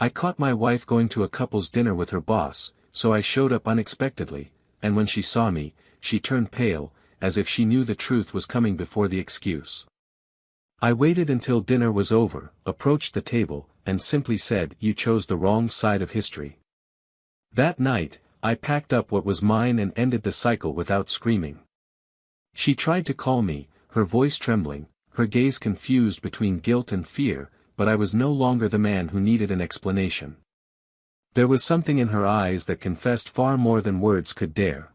I caught my wife going to a couple's dinner with her boss, so I showed up unexpectedly, and when she saw me, she turned pale, as if she knew the truth was coming before the excuse. I waited until dinner was over, approached the table, and simply said, "You chose the wrong side of history." That night, I packed up what was mine and ended the cycle without screaming. She tried to call me, her voice trembling, her gaze confused between guilt and fear, but I was no longer the man who needed an explanation. There was something in her eyes that confessed far more than words could dare.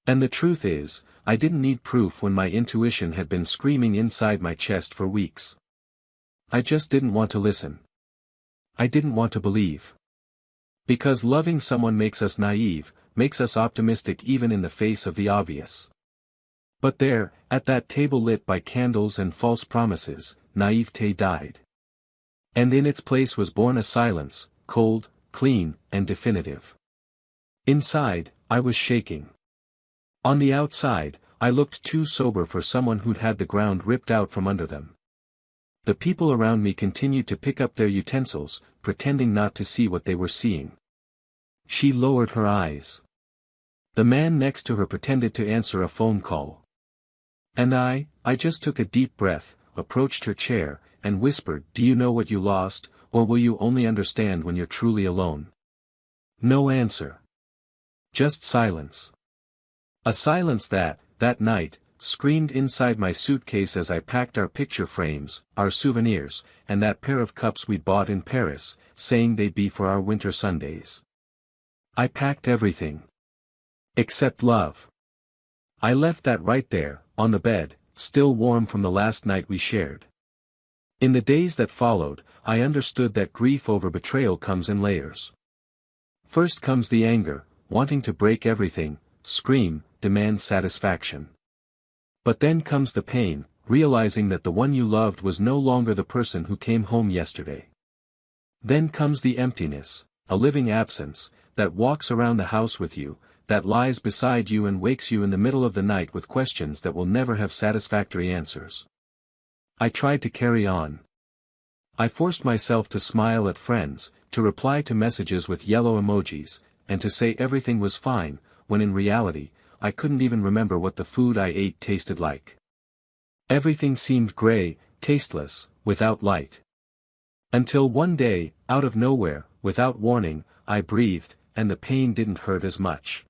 And the truth is, I didn't need proof when my intuition had been screaming inside my chest for weeks. I just didn't want to listen. I didn't want to believe. Because loving someone makes us naive, makes us optimistic even in the face of the obvious. But there, at that table lit by candles and false promises, naivete died. And in its place was born a silence, cold, clean, and definitive. Inside, I was shaking. On the outside, I looked too sober for someone who'd had the ground ripped out from under them. The people around me continued to pick up their utensils, pretending not to see what they were seeing. She lowered her eyes. The man next to her pretended to answer a phone call. And I just took a deep breath, approached her chair, and whispered, "Do you know what you lost, or will you only understand when you're truly alone?" No answer. Just silence. A silence that night, screamed inside my suitcase as I packed our picture frames, our souvenirs, and that pair of cups we'd bought in Paris, saying they'd be for our winter Sundays. I packed everything. Except love. I left that right there, on the bed, still warm from the last night we shared. In the days that followed, I understood that grief over betrayal comes in layers. First comes the anger, wanting to break everything, scream, demand satisfaction. But then comes the pain, realizing that the one you loved was no longer the person who came home yesterday. Then comes the emptiness, a living absence, that walks around the house with you, that lies beside you and wakes you in the middle of the night with questions that will never have satisfactory answers. I tried to carry on. I forced myself to smile at friends, to reply to messages with yellow emojis, and to say everything was fine, when in reality, I couldn't even remember what the food I ate tasted like. Everything seemed gray, tasteless, without light. Until one day, out of nowhere, without warning, I breathed, and the pain didn't hurt as much.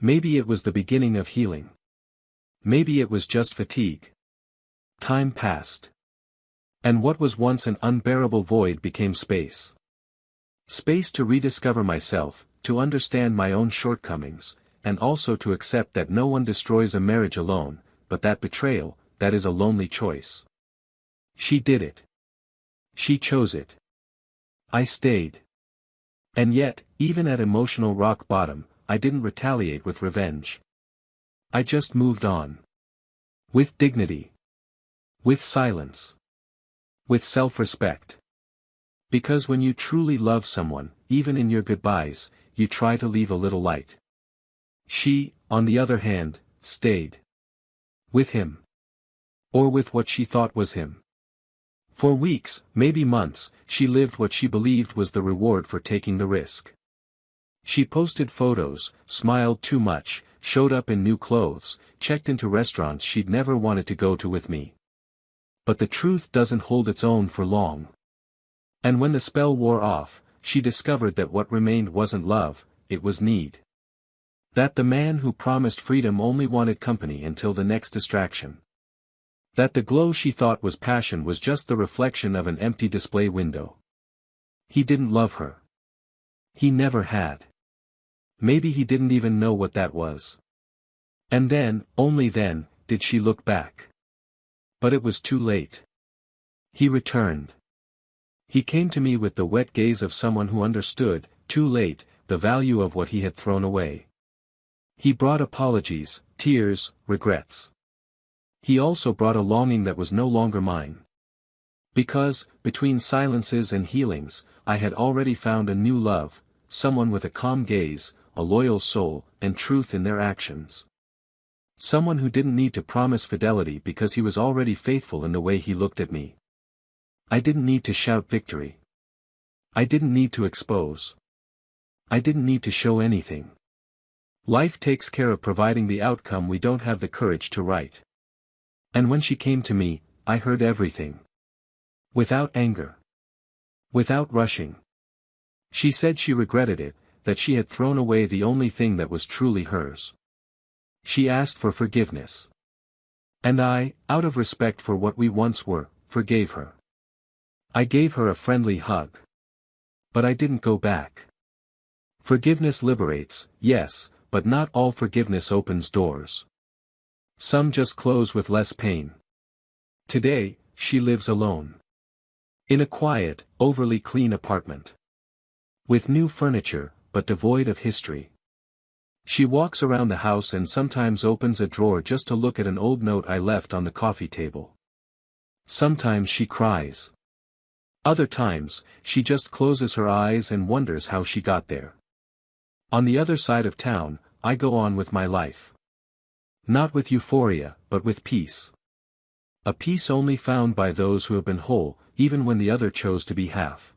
Maybe it was the beginning of healing. Maybe it was just fatigue. Time passed. And what was once an unbearable void became space. Space to rediscover myself, to understand my own shortcomings, and also to accept that no one destroys a marriage alone, but that betrayal, that is a lonely choice. She did it. She chose it. I stayed. And yet, even at emotional rock bottom, I didn't retaliate with revenge. I just moved on. With dignity. With silence. With self-respect. Because when you truly love someone, even in your goodbyes, you try to leave a little light. She, on the other hand, stayed. With him. Or with what she thought was him. For weeks, maybe months, she lived what she believed was the reward for taking the risk. She posted photos, smiled too much, showed up in new clothes, checked into restaurants she'd never wanted to go to with me. But the truth doesn't hold its own for long. And when the spell wore off, she discovered that what remained wasn't love, it was need. That the man who promised freedom only wanted company until the next distraction. That the glow she thought was passion was just the reflection of an empty display window. He didn't love her. He never had. Maybe he didn't even know what that was. And then, only then, did she look back. But it was too late. He returned. He came to me with the wet gaze of someone who understood, too late, the value of what he had thrown away. He brought apologies, tears, regrets. He also brought a longing that was no longer mine. Because, between silences and healings, I had already found a new love, someone with a calm gaze, a loyal soul, and truth in their actions. Someone who didn't need to promise fidelity because he was already faithful in the way he looked at me. I didn't need to shout victory. I didn't need to expose. I didn't need to show anything. Life takes care of providing the outcome we don't have the courage to write. And when she came to me, I heard everything. Without anger. Without rushing. She said she regretted it, that she had thrown away the only thing that was truly hers. She asked for forgiveness. And I, out of respect for what we once were, forgave her. I gave her a friendly hug. But I didn't go back. Forgiveness liberates, yes, but not all forgiveness opens doors. Some just close with less pain. Today, she lives alone. In a quiet, overly clean apartment. With new furniture, but devoid of history. She walks around the house and sometimes opens a drawer just to look at an old note I left on the coffee table. Sometimes she cries. Other times, she just closes her eyes and wonders how she got there. On the other side of town, I go on with my life. Not with euphoria, but with peace. A peace only found by those who have been whole, even when the other chose to be half.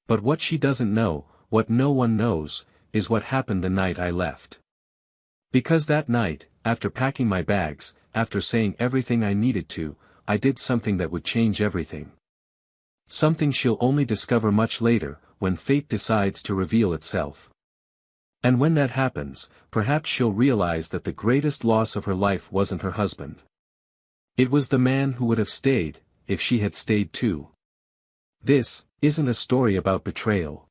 But what she doesn't know, what no one knows, is what happened the night I left. Because that night, after packing my bags, after saying everything I needed to, I did something that would change everything. Something she'll only discover much later, when fate decides to reveal itself. And when that happens, perhaps she'll realize that the greatest loss of her life wasn't her husband. It was the man who would have stayed, if she had stayed too. This isn't a story about betrayal.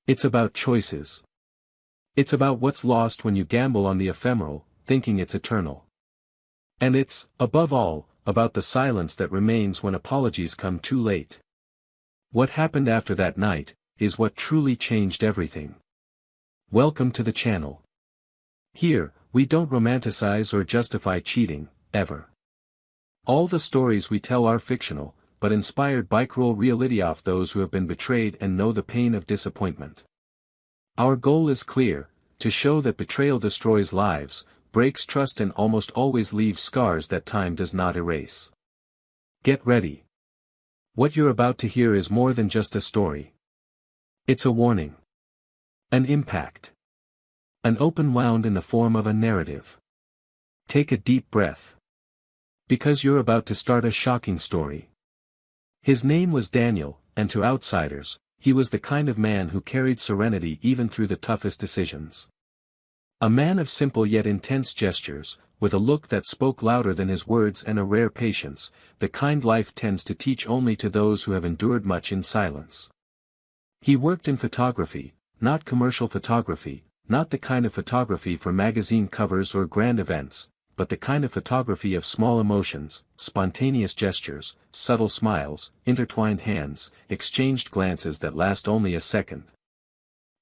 It's about choices. It's about what's lost when you gamble on the ephemeral, thinking it's eternal. And it's, above all, about the silence that remains when apologies come too late. What happened after that night, is what truly changed everything. Welcome to the channel. Here, we don't romanticize or justify cheating, ever. All the stories we tell are fictional, but inspired by cruel reality of those who have been betrayed and know the pain of disappointment. Our goal is clear, to show that betrayal destroys lives, breaks trust and almost always leaves scars that time does not erase. Get ready. What you're about to hear is more than just a story. It's a warning. An impact. An open wound in the form of a narrative. Take a deep breath. Because you're about to start a shocking story. His name was Daniel, and to outsiders, he was the kind of man who carried serenity even through the toughest decisions. A man of simple yet intense gestures, with a look that spoke louder than his words and a rare patience, the kind life tends to teach only to those who have endured much in silence. He worked in photography, not commercial photography, not the kind of photography for magazine covers or grand events, but the kind of photography of small emotions, spontaneous gestures, subtle smiles, intertwined hands, exchanged glances that last only a second.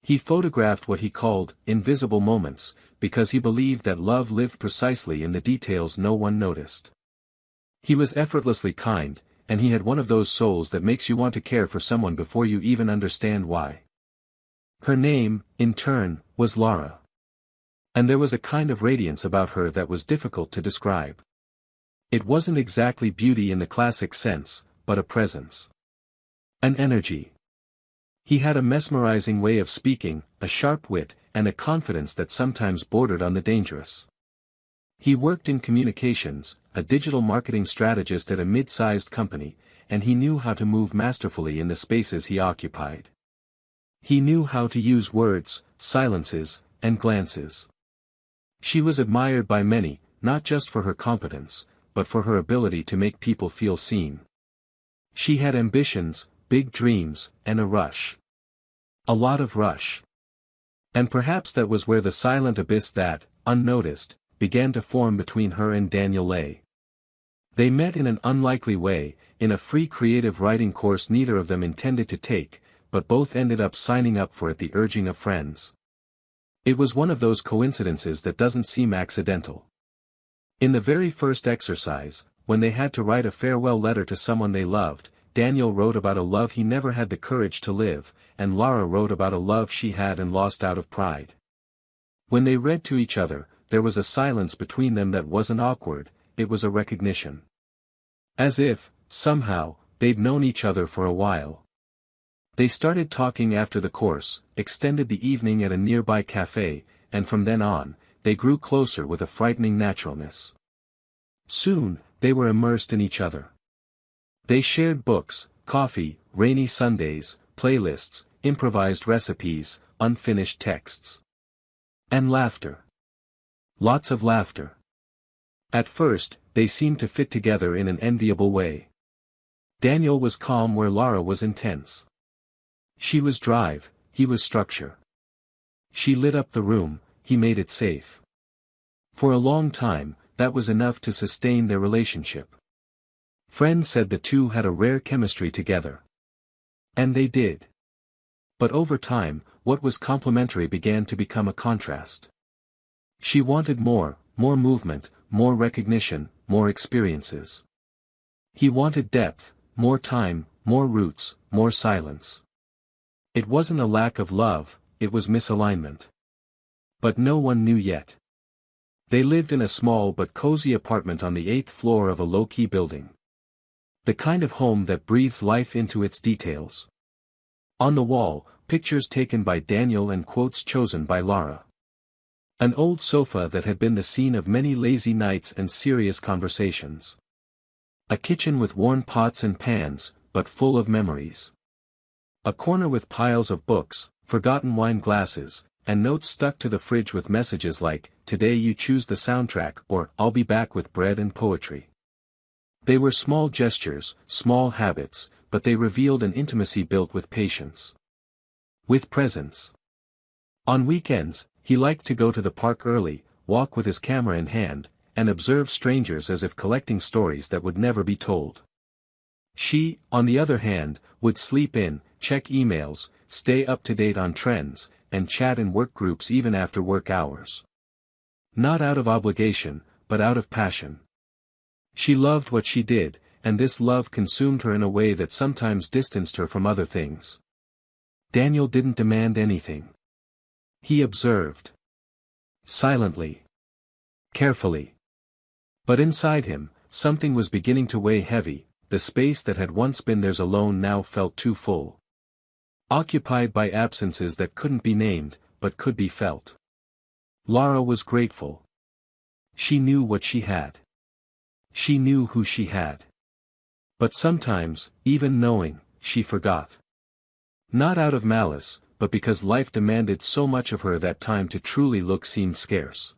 He photographed what he called invisible moments, because he believed that love lived precisely in the details no one noticed. He was effortlessly kind, and he had one of those souls that makes you want to care for someone before you even understand why. Her name, in turn, was Laura. And there was a kind of radiance about her that was difficult to describe. It wasn't exactly beauty in the classic sense, but a presence. An energy. He had a mesmerizing way of speaking, a sharp wit, and a confidence that sometimes bordered on the dangerous. He worked in communications, a digital marketing strategist at a mid-sized company, and he knew how to move masterfully in the spaces he occupied. He knew how to use words, silences, and glances. She was admired by many, not just for her competence, but for her ability to make people feel seen. She had ambitions, big dreams, and a rush. A lot of rush. And perhaps that was where the silent abyss that, unnoticed, began to form between her and Daniel lay. They met in an unlikely way, in a free creative writing course neither of them intended to take, but both ended up signing up for at the urging of friends. It was one of those coincidences that doesn't seem accidental. In the very first exercise, when they had to write a farewell letter to someone they loved, Daniel wrote about a love he never had the courage to live, and Laura wrote about a love she had and lost out of pride. When they read to each other, there was a silence between them that wasn't awkward, it was a recognition. As if, somehow, they'd known each other for a while. They started talking after the course, extended the evening at a nearby cafe, and from then on, they grew closer with a frightening naturalness. Soon, they were immersed in each other. They shared books, coffee, rainy Sundays, playlists, improvised recipes, unfinished texts. And laughter. Lots of laughter. At first, they seemed to fit together in an enviable way. Daniel was calm where Lara was intense. She was drive, he was structure. She lit up the room, he made it safe. For a long time, that was enough to sustain their relationship. Friends said the two had a rare chemistry together. And they did. But over time, what was complementary began to become a contrast. She wanted more movement, more recognition, more experiences. He wanted depth, more time, more roots, more silence. It wasn't a lack of love, it was misalignment. But no one knew yet. They lived in a small but cozy apartment on the 8th floor of a low-key building. The kind of home that breathes life into its details. On the wall, pictures taken by Daniel and quotes chosen by Lara. An old sofa that had been the scene of many lazy nights and serious conversations. A kitchen with worn pots and pans, but full of memories. A corner with piles of books, forgotten wine glasses, and notes stuck to the fridge with messages like, "Today you choose the soundtrack," or "I'll be back with bread and poetry." They were small gestures, small habits, but they revealed an intimacy built with patience. With presence. On weekends, he liked to go to the park early, walk with his camera in hand, and observe strangers as if collecting stories that would never be told. She, on the other hand, would sleep in, check emails, stay up to date on trends, and chat in work groups even after work hours. Not out of obligation, but out of passion. She loved what she did, and this love consumed her in a way that sometimes distanced her from other things. Daniel didn't demand anything. He observed. Silently. Carefully. But inside him, something was beginning to weigh heavy. The space that had once been theirs alone now felt too full. Occupied by absences that couldn't be named, but could be felt. Lara was grateful. She knew what she had. She knew who she had. But sometimes, even knowing, she forgot. Not out of malice, but because life demanded so much of her that time to truly look seemed scarce.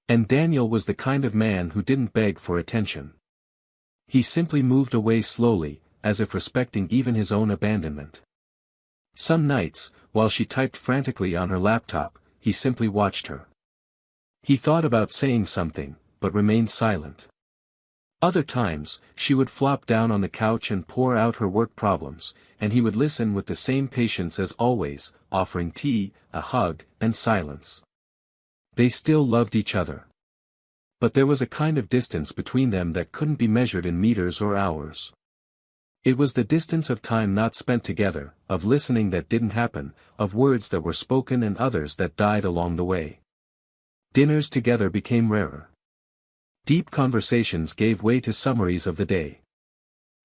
And Daniel was the kind of man who didn't beg for attention. He simply moved away slowly, as if respecting even his own abandonment. Some nights, while she typed frantically on her laptop, he simply watched her. He thought about saying something, but remained silent. Other times, she would flop down on the couch and pour out her work problems, and he would listen with the same patience as always, offering tea, a hug, and silence. They still loved each other. But there was a kind of distance between them that couldn't be measured in meters or hours. It was the distance of time not spent together, of listening that didn't happen, of words that were spoken and others that died along the way. Dinners together became rarer. Deep conversations gave way to summaries of the day.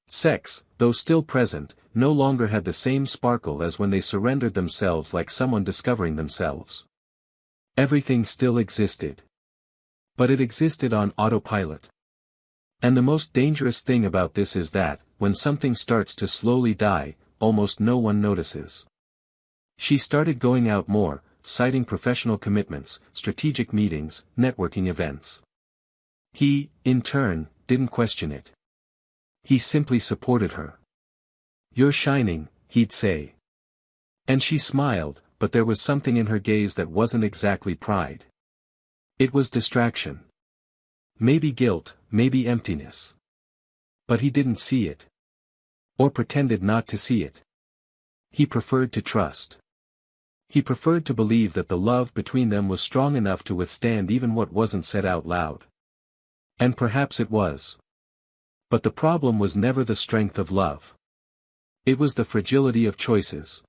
Sex, though still present, no longer had the same sparkle as when they surrendered themselves like someone discovering themselves. Everything still existed. But it existed on autopilot. And the most dangerous thing about this is that, when something starts to slowly die, almost no one notices. She started going out more, citing professional commitments, strategic meetings, networking events. He, in turn, didn't question it. He simply supported her. "You're shining," he'd say. And she smiled, but there was something in her gaze that wasn't exactly pride. It was distraction. Maybe guilt, maybe emptiness. But he didn't see it. Or pretended not to see it. He preferred to trust. He preferred to believe that the love between them was strong enough to withstand even what wasn't said out loud. And perhaps it was. But the problem was never the strength of love. It was the fragility of choices.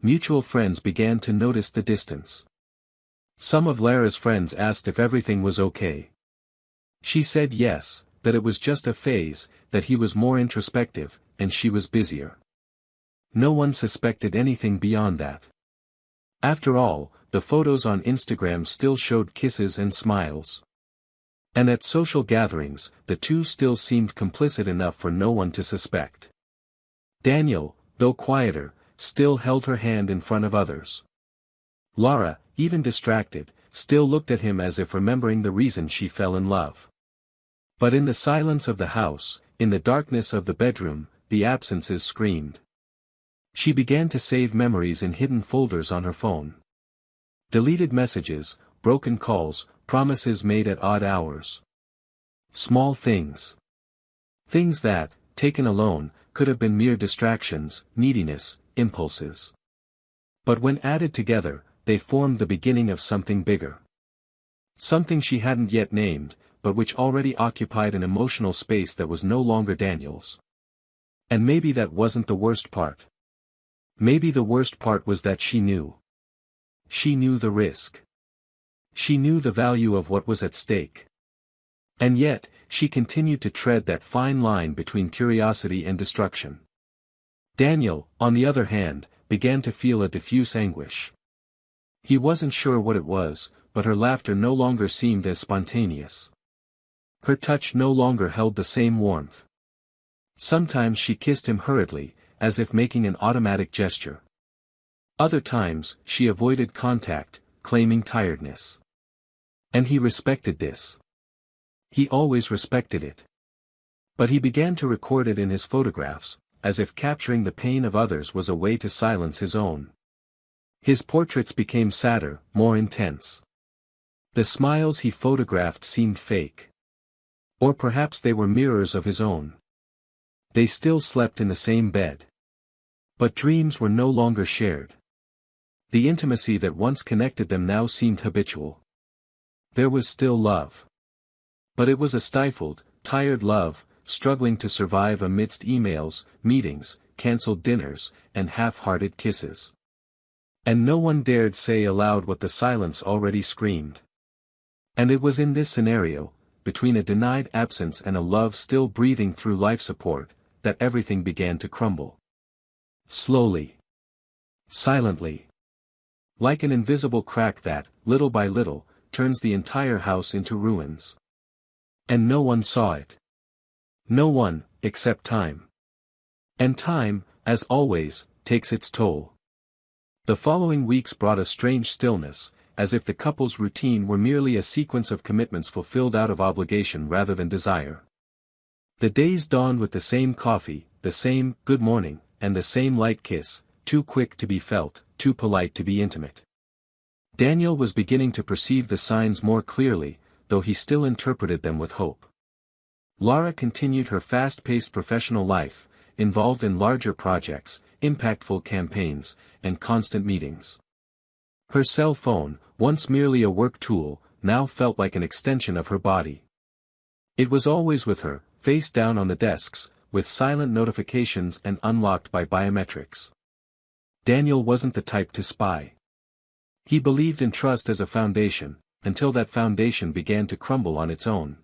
Mutual friends began to notice the distance. Some of Lara's friends asked if everything was okay. She said yes, that it was just a phase, that he was more introspective, and she was busier. No one suspected anything beyond that. After all, the photos on Instagram still showed kisses and smiles. And at social gatherings, the two still seemed complicit enough for no one to suspect. Daniel, though quieter, still held her hand in front of others. Laura, even distracted, still looked at him as if remembering the reason she fell in love. But in the silence of the house, in the darkness of the bedroom, the absences screamed. She began to save memories in hidden folders on her phone. Deleted messages, broken calls, promises made at odd hours. Small things. Things that, taken alone, could have been mere distractions, neediness, impulses. But when added together, they formed the beginning of something bigger. Something she hadn't yet named, but which already occupied an emotional space that was no longer Daniel's. And maybe that wasn't the worst part. Maybe the worst part was that she knew. She knew the risk. She knew the value of what was at stake. And yet, she continued to tread that fine line between curiosity and destruction. Daniel, on the other hand, began to feel a diffuse anguish. He wasn't sure what it was, but her laughter no longer seemed as spontaneous. Her touch no longer held the same warmth. Sometimes she kissed him hurriedly, as if making an automatic gesture. Other times, she avoided contact, claiming tiredness. And he respected this. He always respected it. But he began to record it in his photographs, as if capturing the pain of others was a way to silence his own. His portraits became sadder, more intense. The smiles he photographed seemed fake. Or perhaps they were mirrors of his own. They still slept in the same bed. But dreams were no longer shared. The intimacy that once connected them now seemed habitual. There was still love. But it was a stifled, tired love, struggling to survive amidst emails, meetings, cancelled dinners, and half-hearted kisses. And no one dared say aloud what the silence already screamed. And it was in this scenario, between a denied absence and a love still breathing through life support, that everything began to crumble. Slowly. Silently. Like an invisible crack that, little by little, turns the entire house into ruins. And no one saw it. No one, except time. And time, as always, takes its toll. The following weeks brought a strange stillness, as if the couple's routine were merely a sequence of commitments fulfilled out of obligation rather than desire. The days dawned with the same coffee, the same good morning, and the same light kiss, too quick to be felt, too polite to be intimate. Daniel was beginning to perceive the signs more clearly, though he still interpreted them with hope. Laura continued her fast-paced professional life, involved in larger projects, impactful campaigns, and constant meetings. Her cell phone, once merely a work tool, now felt like an extension of her body. It was always with her, face down on the desks, with silent notifications and unlocked by biometrics. Daniel wasn't the type to spy. He believed in trust as a foundation, until that foundation began to crumble on its own.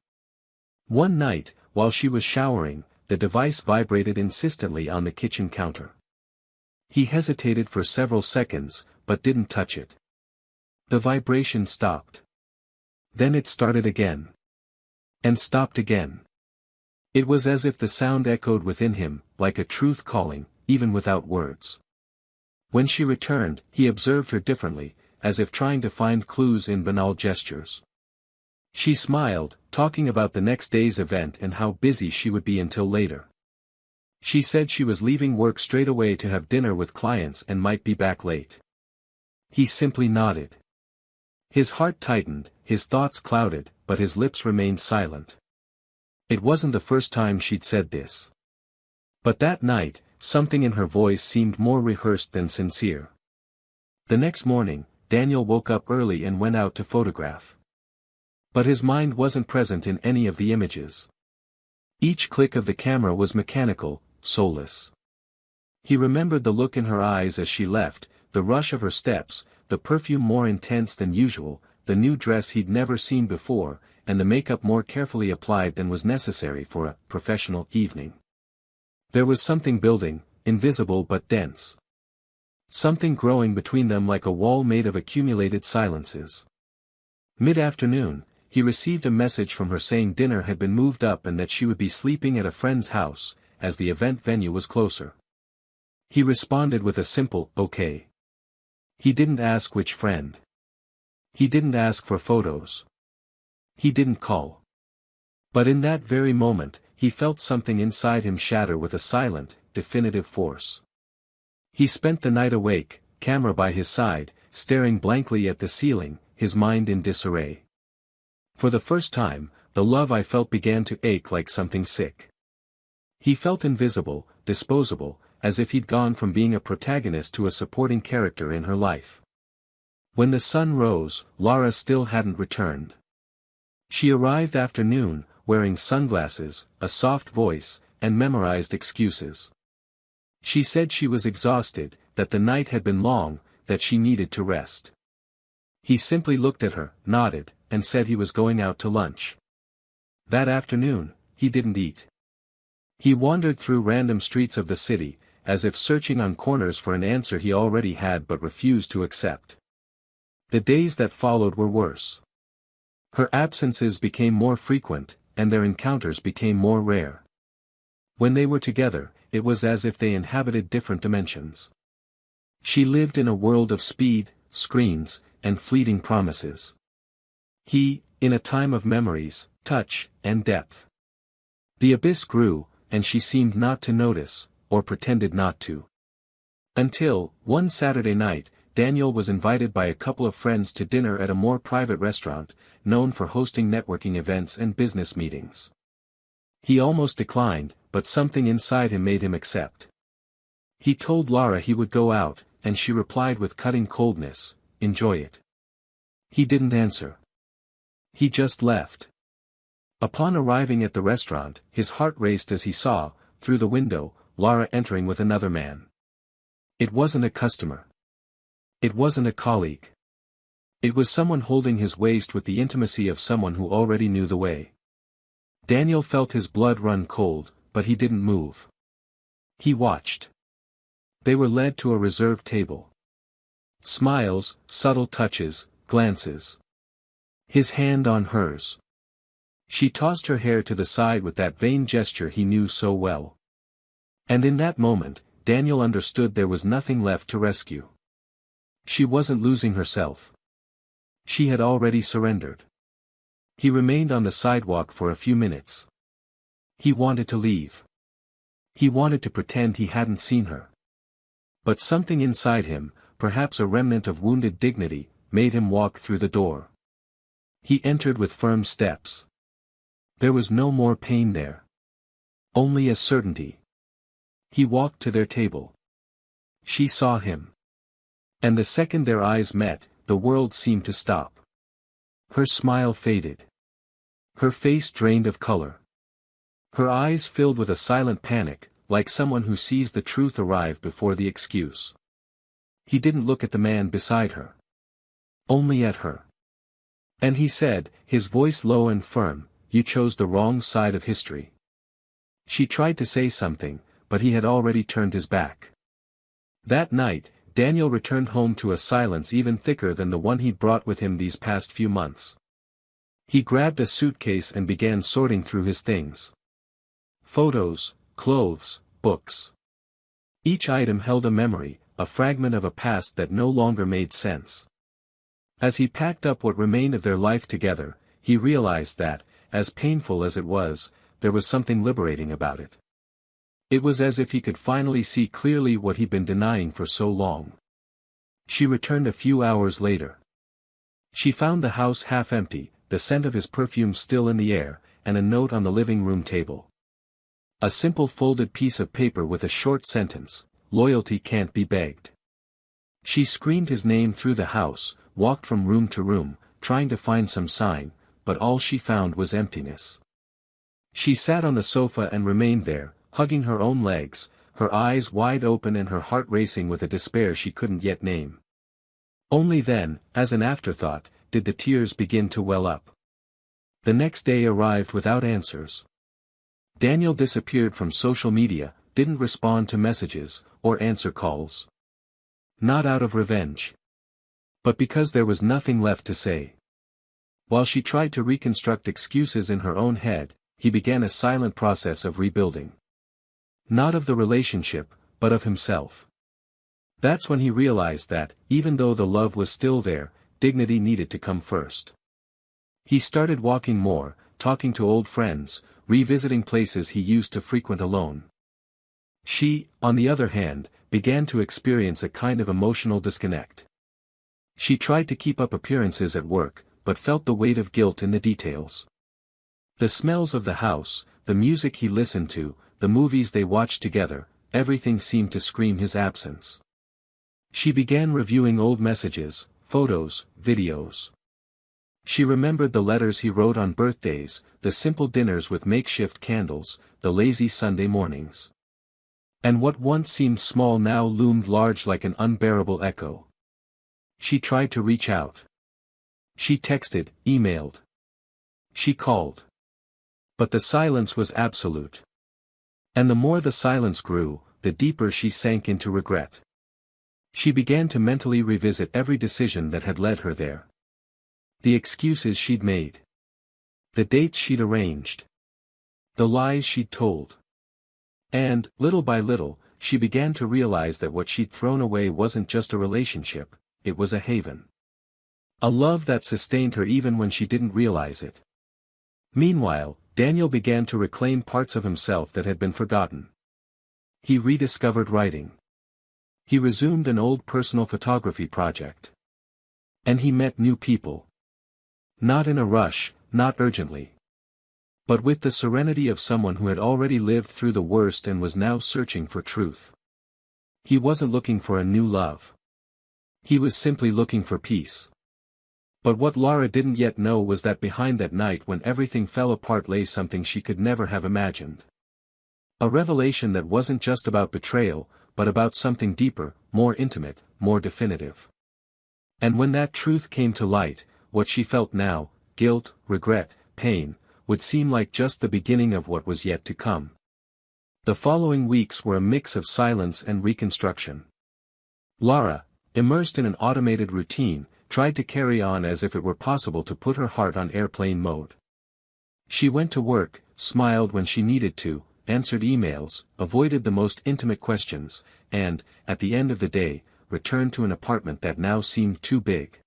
One night, while she was showering, the device vibrated insistently on the kitchen counter. He hesitated for several seconds, but didn't touch it. The vibration stopped. Then it started again. And stopped again. It was as if the sound echoed within him, like a truth calling, even without words. When she returned, he observed her differently, as if trying to find clues in banal gestures. She smiled, talking about the next day's event and how busy she would be until later. She said she was leaving work straight away to have dinner with clients and might be back late. He simply nodded. His heart tightened, his thoughts clouded, but his lips remained silent. It wasn't the first time she'd said this. But that night, something in her voice seemed more rehearsed than sincere. The next morning, Daniel woke up early and went out to photograph. But his mind wasn't present in any of the images. Each click of the camera was mechanical, soulless. He remembered the look in her eyes as she left, the rush of her steps, the perfume more intense than usual, the new dress he'd never seen before, and the makeup more carefully applied than was necessary for a professional evening. There was something building, invisible but dense. Something growing between them like a wall made of accumulated silences. Mid-afternoon, he received a message from her saying dinner had been moved up and that she would be sleeping at a friend's house, as the event venue was closer. He responded with a simple, "Okay." He didn't ask which friend. He didn't ask for photos. He didn't call. But in that very moment, he felt something inside him shatter with a silent, definitive force. He spent the night awake, camera by his side, staring blankly at the ceiling, his mind in disarray. For the first time, the love I felt began to ache like something sick. He felt invisible, disposable, as if he'd gone from being a protagonist to a supporting character in her life. When the sun rose, Lara still hadn't returned. She arrived after noon, wearing sunglasses, a soft voice, and memorized excuses. She said she was exhausted, that the night had been long, that she needed to rest. He simply looked at her, nodded, and said he was going out to lunch. That afternoon, he didn't eat. He wandered through random streets of the city, as if searching on corners for an answer he already had but refused to accept. The days that followed were worse. Her absences became more frequent, and their encounters became more rare. When they were together, it was as if they inhabited different dimensions. She lived in a world of speed, screens, and fleeting promises. He, in a time of memories, touch, and depth. The abyss grew, and she seemed not to notice, or pretended not to. Until, one Saturday night, Daniel was invited by a couple of friends to dinner at a more private restaurant, known for hosting networking events and business meetings. He almost declined, but something inside him made him accept. He told Lara he would go out, and she replied with cutting coldness, "Enjoy it." He didn't answer. He just left. Upon arriving at the restaurant, his heart raced as he saw, through the window, Lara entering with another man. It wasn't a customer. It wasn't a colleague. It was someone holding his waist with the intimacy of someone who already knew the way. Daniel felt his blood run cold, but he didn't move. He watched. They were led to a reserved table. Smiles, subtle touches, glances. His hand on hers. She tossed her hair to the side with that vain gesture he knew so well. And in that moment, Daniel understood there was nothing left to rescue. She wasn't losing herself. She had already surrendered. He remained on the sidewalk for a few minutes. He wanted to leave. He wanted to pretend he hadn't seen her. But something inside him, perhaps a remnant of wounded dignity, made him walk through the door. He entered with firm steps. There was no more pain there. Only a certainty. He walked to their table. She saw him. And the second their eyes met, the world seemed to stop. Her smile faded. Her face drained of color. Her eyes filled with a silent panic, like someone who sees the truth arrive before the excuse. He didn't look at the man beside her. Only at her. And he said, his voice low and firm, "You chose the wrong side of history." She tried to say something, but he had already turned his back. That night, Daniel returned home to a silence even thicker than the one he'd brought with him these past few months. He grabbed a suitcase and began sorting through his things. Photos, clothes, books. Each item held a memory, a fragment of a past that no longer made sense. As he packed up what remained of their life together, he realized that, as painful as it was, there was something liberating about it. It was as if he could finally see clearly what he'd been denying for so long. She returned a few hours later. She found the house half empty, the scent of his perfume still in the air, and a note on the living room table. A simple folded piece of paper with a short sentence, "Loyalty can't be begged." She screamed his name through the house, walked from room to room, trying to find some sign, but all she found was emptiness. She sat on the sofa and remained there, hugging her own legs, her eyes wide open and her heart racing with a despair she couldn't yet name. Only then, as an afterthought, did the tears begin to well up. The next day arrived without answers. Daniel disappeared from social media, didn't respond to messages, or answer calls. Not out of revenge, but because there was nothing left to say. While she tried to reconstruct excuses in her own head, he began a silent process of rebuilding. Not of the relationship, but of himself. That's when he realized that, even though the love was still there, dignity needed to come first. He started walking more, talking to old friends, revisiting places he used to frequent alone. She, on the other hand, began to experience a kind of emotional disconnect. She tried to keep up appearances at work, but felt the weight of guilt in the details. The smells of the house, the music he listened to, the movies they watched together, everything seemed to scream his absence. She began reviewing old messages, photos, videos. She remembered the letters he wrote on birthdays, the simple dinners with makeshift candles, the lazy Sunday mornings. And what once seemed small now loomed large like an unbearable echo. She tried to reach out. She texted, emailed. She called. But the silence was absolute. And the more the silence grew, the deeper she sank into regret. She began to mentally revisit every decision that had led her there. The excuses she'd made. The dates she'd arranged. The lies she'd told. And, little by little, she began to realize that what she'd thrown away wasn't just a relationship, it was a haven. A love that sustained her even when she didn't realize it. Meanwhile, Daniel began to reclaim parts of himself that had been forgotten. He rediscovered writing. He resumed an old personal photography project. And he met new people. Not in a rush, not urgently. But with the serenity of someone who had already lived through the worst and was now searching for truth. He wasn't looking for a new love. He was simply looking for peace. But what Laura didn't yet know was that behind that night when everything fell apart lay something she could never have imagined. A revelation that wasn't just about betrayal, but about something deeper, more intimate, more definitive. And when that truth came to light, what she felt now, guilt, regret, pain, would seem like just the beginning of what was yet to come. The following weeks were a mix of silence and reconstruction. Laura, immersed in an automated routine, tried to carry on as if it were possible to put her heart on airplane mode. She went to work, smiled when she needed to, answered emails, avoided the most intimate questions, and, at the end of the day, returned to an apartment that now seemed too big.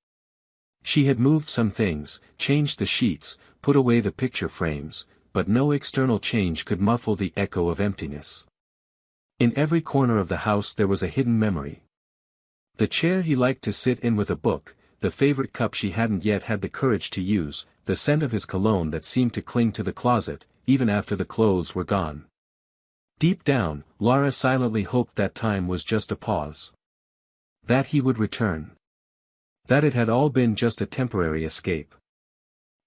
She had moved some things, changed the sheets, put away the picture frames, but no external change could muffle the echo of emptiness. In every corner of the house there was a hidden memory. The chair he liked to sit in with a book, the favorite cup she hadn't yet had the courage to use, the scent of his cologne that seemed to cling to the closet, even after the clothes were gone. Deep down, Laura silently hoped that time was just a pause. That he would return. That it had all been just a temporary escape.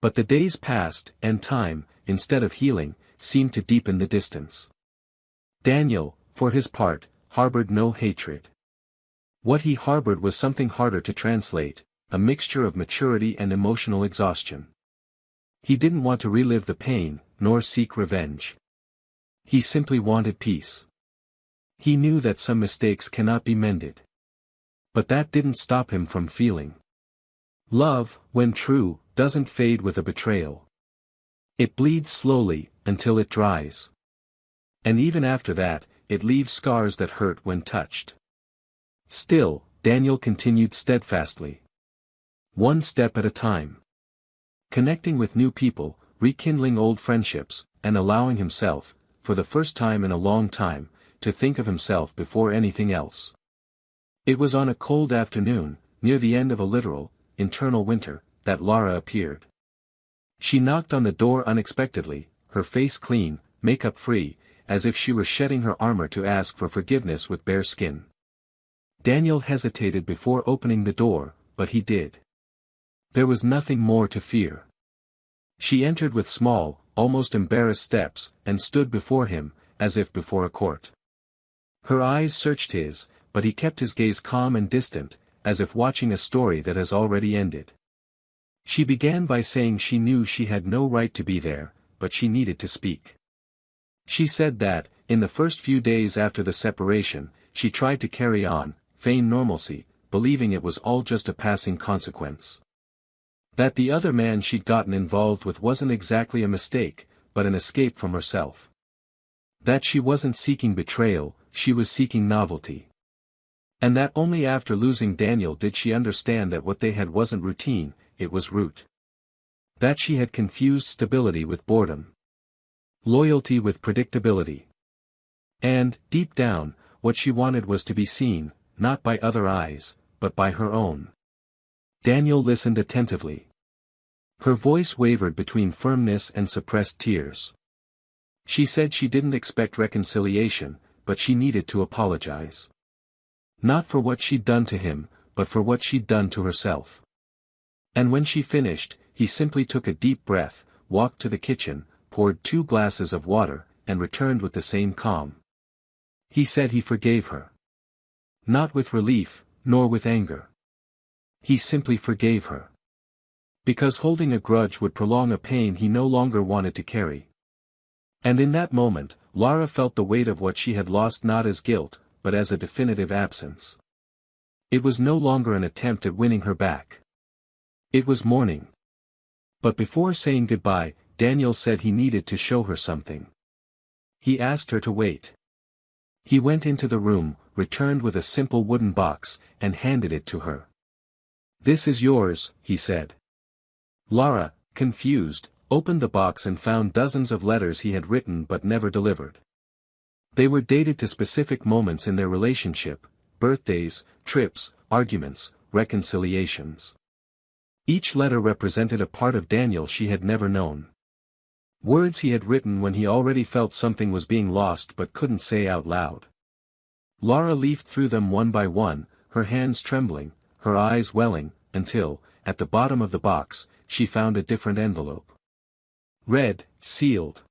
But the days passed, and time, instead of healing, seemed to deepen the distance. Daniel, for his part, harbored no hatred. What he harbored was something harder to translate, a mixture of maturity and emotional exhaustion. He didn't want to relive the pain, nor seek revenge. He simply wanted peace. He knew that some mistakes cannot be mended. But that didn't stop him from feeling. Love, when true, doesn't fade with a betrayal. It bleeds slowly, until it dries. And even after that, it leaves scars that hurt when touched. Still, Daniel continued steadfastly. One step at a time. Connecting with new people, rekindling old friendships, and allowing himself, for the first time in a long time, to think of himself before anything else. It was on a cold afternoon, near the end of a literal, internal winter, that Laura appeared. She knocked on the door unexpectedly, her face clean, makeup free, as if she were shedding her armor to ask for forgiveness with bare skin. Daniel hesitated before opening the door, but he did. There was nothing more to fear. She entered with small, almost embarrassed steps, and stood before him, as if before a court. Her eyes searched his, but he kept his gaze calm and distant, as if watching a story that has already ended. She began by saying she knew she had no right to be there, but she needed to speak. She said that, in the first few days after the separation, she tried to carry on, feign normalcy, believing it was all just a passing consequence. That the other man she'd gotten involved with wasn't exactly a mistake, but an escape from herself. That she wasn't seeking betrayal, she was seeking novelty. And that only after losing Daniel did she understand that what they had wasn't routine, it was root. That she had confused stability with boredom. Loyalty with predictability. And, deep down, what she wanted was to be seen, not by other eyes, but by her own. Daniel listened attentively. Her voice wavered between firmness and suppressed tears. She said she didn't expect reconciliation, but she needed to apologize. Not for what she'd done to him, but for what she'd done to herself. And when she finished, he simply took a deep breath, walked to the kitchen, poured 2 glasses of water, and returned with the same calm. He said he forgave her. Not with relief, nor with anger. He simply forgave her. Because holding a grudge would prolong a pain he no longer wanted to carry. And in that moment, Lara felt the weight of what she had lost not as guilt, but as a definitive absence. It was no longer an attempt at winning her back. It was mourning. But before saying goodbye, Daniel said he needed to show her something. He asked her to wait. He went into the room, returned with a simple wooden box, and handed it to her. "This is yours," he said. Lara, confused, opened the box and found dozens of letters he had written but never delivered. They were dated to specific moments in their relationship, birthdays, trips, arguments, reconciliations. Each letter represented a part of Daniel she had never known. Words he had written when he already felt something was being lost but couldn't say out loud. Lara leafed through them one by one, her hands trembling, her eyes welling, until, at the bottom of the box, she found a different envelope. Red, sealed.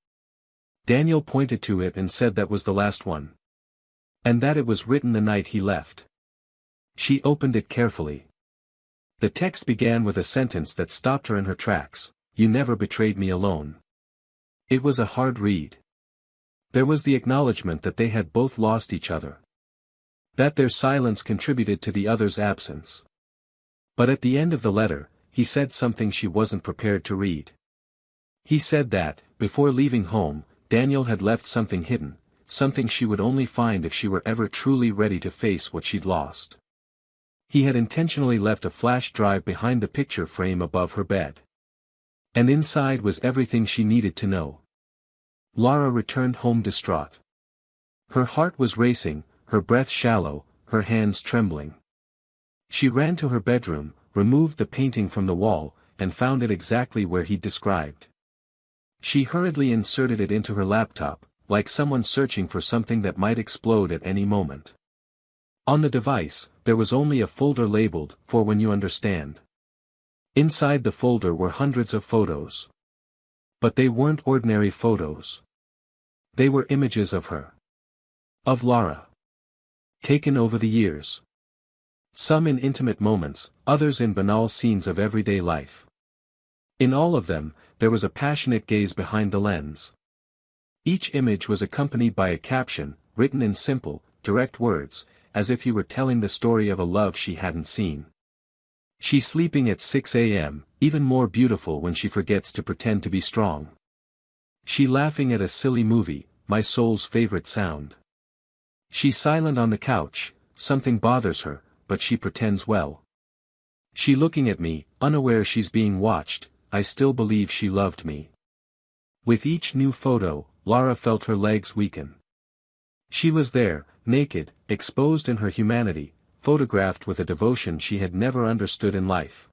Daniel pointed to it and said that was the last one. And that it was written the night he left. She opened it carefully. The text began with a sentence that stopped her in her tracks: "You never betrayed me alone." It was a hard read. There was the acknowledgement that they had both lost each other. That their silence contributed to the other's absence. But at the end of the letter, he said something she wasn't prepared to read. He said that, before leaving home, Daniel had left something hidden, something she would only find if she were ever truly ready to face what she'd lost. He had intentionally left a flash drive behind the picture frame above her bed. And inside was everything she needed to know. Lara returned home distraught. Her heart was racing, her breath shallow, her hands trembling. She ran to her bedroom, removed the painting from the wall, and found it exactly where he'd described. She hurriedly inserted it into her laptop, like someone searching for something that might explode at any moment. On the device, there was only a folder labeled, "For When You Understand." Inside the folder were hundreds of photos. But they weren't ordinary photos. They were images of her. Of Lara. Taken over the years. Some in intimate moments, others in banal scenes of everyday life. In all of them, there was a passionate gaze behind the lens. Each image was accompanied by a caption, written in simple, direct words, as if he were telling the story of a love she hadn't seen. She's sleeping at 6 a.m., even more beautiful when she forgets to pretend to be strong. She laughing at a silly movie, my soul's favorite sound. She's silent on the couch, something bothers her, but she pretends well. She looking at me, unaware she's being watched, I still believe she loved me. With each new photo, Lara felt her legs weaken. She was there, naked, exposed in her humanity, photographed with a devotion she had never understood in life.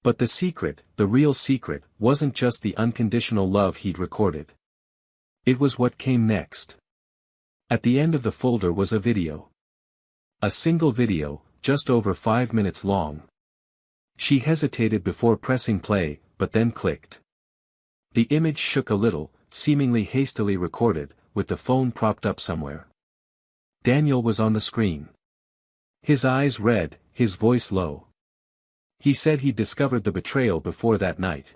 But the secret, the real secret, wasn't just the unconditional love he'd recorded. It was what came next. At the end of the folder was a video. A single video, just over 5 minutes long. She hesitated before pressing play, but then clicked. The image shook a little, seemingly hastily recorded, with the phone propped up somewhere. Daniel was on the screen. His eyes red, his voice low. He said he'd discovered the betrayal before that night.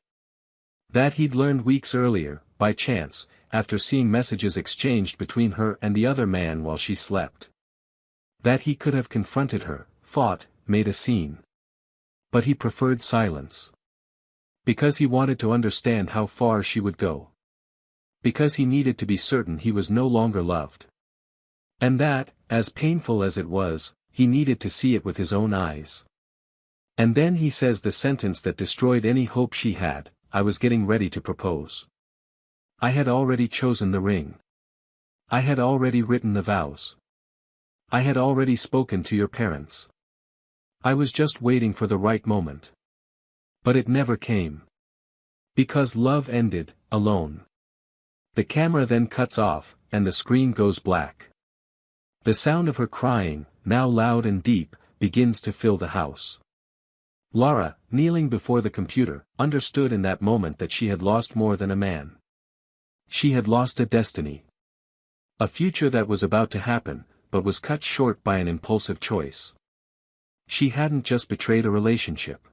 That he'd learned weeks earlier, by chance, after seeing messages exchanged between her and the other man while she slept. That he could have confronted her, fought, made a scene. But he preferred silence. Because he wanted to understand how far she would go. Because he needed to be certain he was no longer loved. And that, as painful as it was, he needed to see it with his own eyes. And then he says the sentence that destroyed any hope she had: "I was getting ready to propose. I had already chosen the ring. I had already written the vows. I had already spoken to your parents. I was just waiting for the right moment." But it never came. Because love ended, alone. The camera then cuts off, and the screen goes black. The sound of her crying, now loud and deep, begins to fill the house. Lara, kneeling before the computer, understood in that moment that she had lost more than a man. She had lost a destiny. A future that was about to happen, but was cut short by an impulsive choice. She hadn't just betrayed a relationship.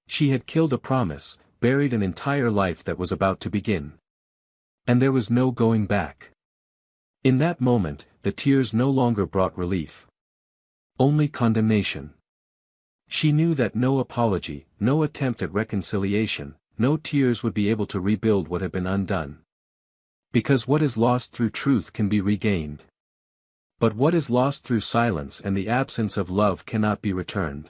She had killed a promise, buried an entire life that was about to begin. And there was no going back. In that moment, the tears no longer brought relief. Only condemnation. She knew that no apology, no attempt at reconciliation, no tears would be able to rebuild what had been undone. Because what is lost through truth can be regained. But what is lost through silence and the absence of love cannot be returned.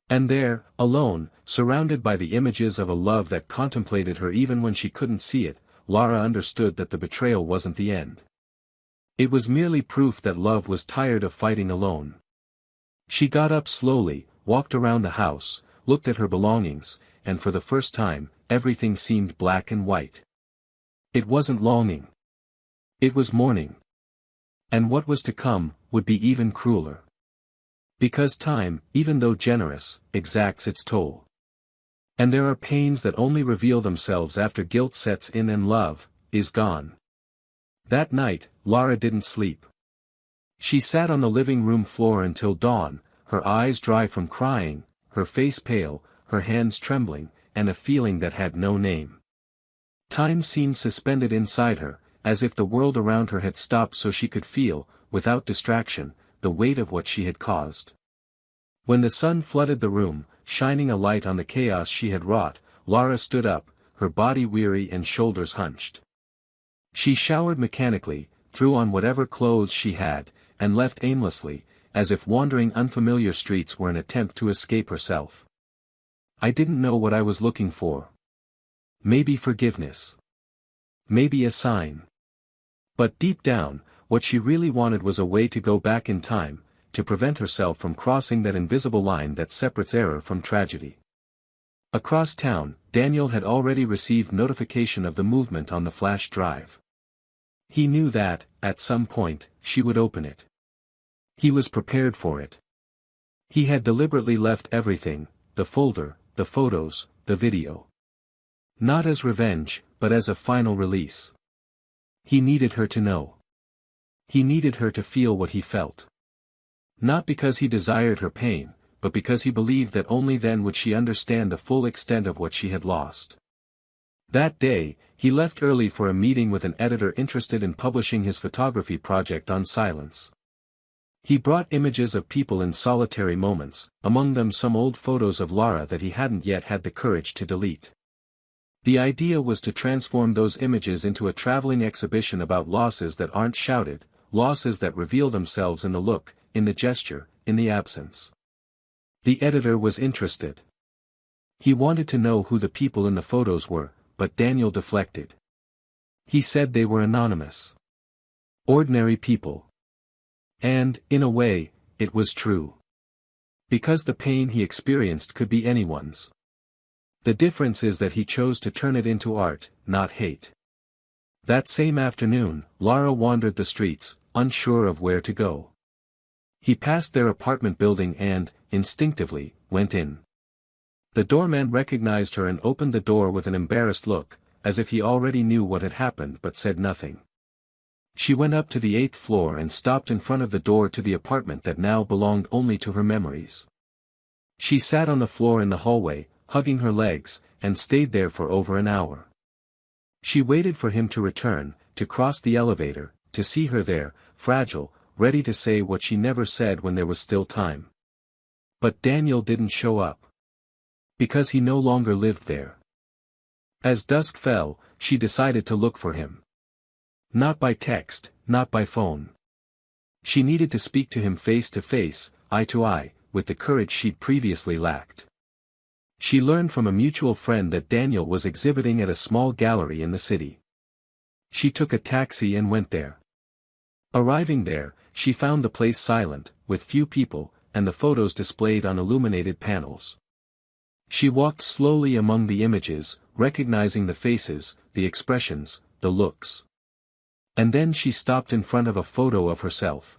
And there, alone, surrounded by the images of a love that contemplated her even when she couldn't see it, Lara understood that the betrayal wasn't the end. It was merely proof that love was tired of fighting alone. She got up slowly, walked around the house, looked at her belongings, and for the first time, everything seemed black and white. It wasn't longing. It was mourning. And what was to come, would be even crueler. Because time, even though generous, exacts its toll. And there are pains that only reveal themselves after guilt sets in and love is gone. That night, Lara didn't sleep. She sat on the living room floor until dawn, her eyes dry from crying, her face pale, her hands trembling, and a feeling that had no name. Time seemed suspended inside her, as if the world around her had stopped so she could feel, without distraction, the weight of what she had caused. When the sun flooded the room, shining a light on the chaos she had wrought, Lara stood up, her body weary and shoulders hunched. She showered mechanically, threw on whatever clothes she had, and left aimlessly, as if wandering unfamiliar streets were an attempt to escape herself. I didn't know what I was looking for. Maybe forgiveness. Maybe a sign. But deep down, what she really wanted was a way to go back in time, to prevent herself from crossing that invisible line that separates error from tragedy. Across town, Daniel had already received notification of the movement on the flash drive. He knew that, at some point, she would open it. He was prepared for it. He had deliberately left everything, the folder, the photos, the video. Not as revenge, but as a final release. He needed her to know. He needed her to feel what he felt. Not because he desired her pain, but because he believed that only then would she understand the full extent of what she had lost. That day, he left early for a meeting with an editor interested in publishing his photography project on silence. He brought images of people in solitary moments, among them some old photos of Lara that he hadn't yet had the courage to delete. The idea was to transform those images into a traveling exhibition about losses that aren't shouted, losses that reveal themselves in the look, in the gesture, in the absence. The editor was interested. He wanted to know who the people in the photos were, but Daniel deflected. He said they were anonymous. Ordinary people. And, in a way, it was true. Because the pain he experienced could be anyone's. The difference is that he chose to turn it into art, not hate. That same afternoon, Lara wandered the streets, unsure of where to go. He passed their apartment building and, instinctively, went in. The doorman recognized her and opened the door with an embarrassed look, as if he already knew what had happened but said nothing. She went up to the 8th floor and stopped in front of the door to the apartment that now belonged only to her memories. She sat on the floor in the hallway, hugging her legs, and stayed there for over an hour. She waited for him to return, to cross the elevator, to see her there, fragile, ready to say what she never said when there was still time. But Daniel didn't show up. Because he no longer lived there. As dusk fell, she decided to look for him. Not by text, not by phone. She needed to speak to him face to face, eye to eye, with the courage she'd previously lacked. She learned from a mutual friend that Daniel was exhibiting at a small gallery in the city. She took a taxi and went there. Arriving there, she found the place silent, with few people, and the photos displayed on illuminated panels. She walked slowly among the images, recognizing the faces, the expressions, the looks. And then she stopped in front of a photo of herself.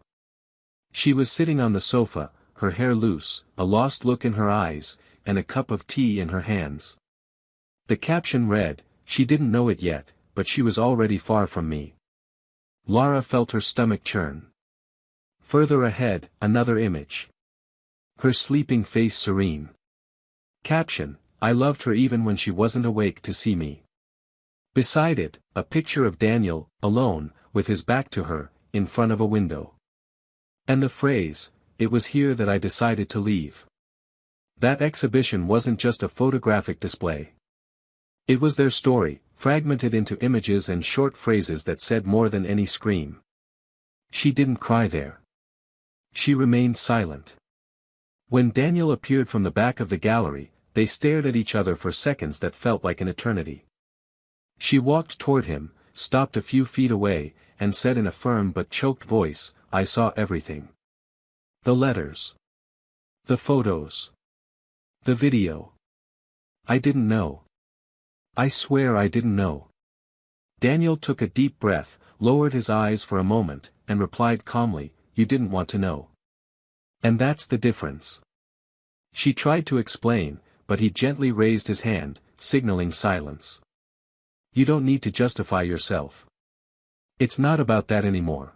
She was sitting on the sofa, her hair loose, a lost look in her eyes, and a cup of tea in her hands. The caption read, "She didn't know it yet, but she was already far from me." Lara felt her stomach churn. Further ahead, another image. Her sleeping face serene. Caption, "I loved her even when she wasn't awake to see me." Beside it, a picture of Daniel, alone, with his back to her, in front of a window. And the phrase, "It was here that I decided to leave." That exhibition wasn't just a photographic display. It was their story, fragmented into images and short phrases that said more than any scream. She didn't cry there. She remained silent. When Daniel appeared from the back of the gallery, they stared at each other for seconds that felt like an eternity. She walked toward him, stopped a few feet away, and said in a firm but choked voice, "I saw everything. The letters. The photos. The video. I didn't know. I swear I didn't know." Daniel took a deep breath, lowered his eyes for a moment, and replied calmly, "You didn't want to know. And that's the difference." She tried to explain, but he gently raised his hand, signaling silence. "You don't need to justify yourself. It's not about that anymore.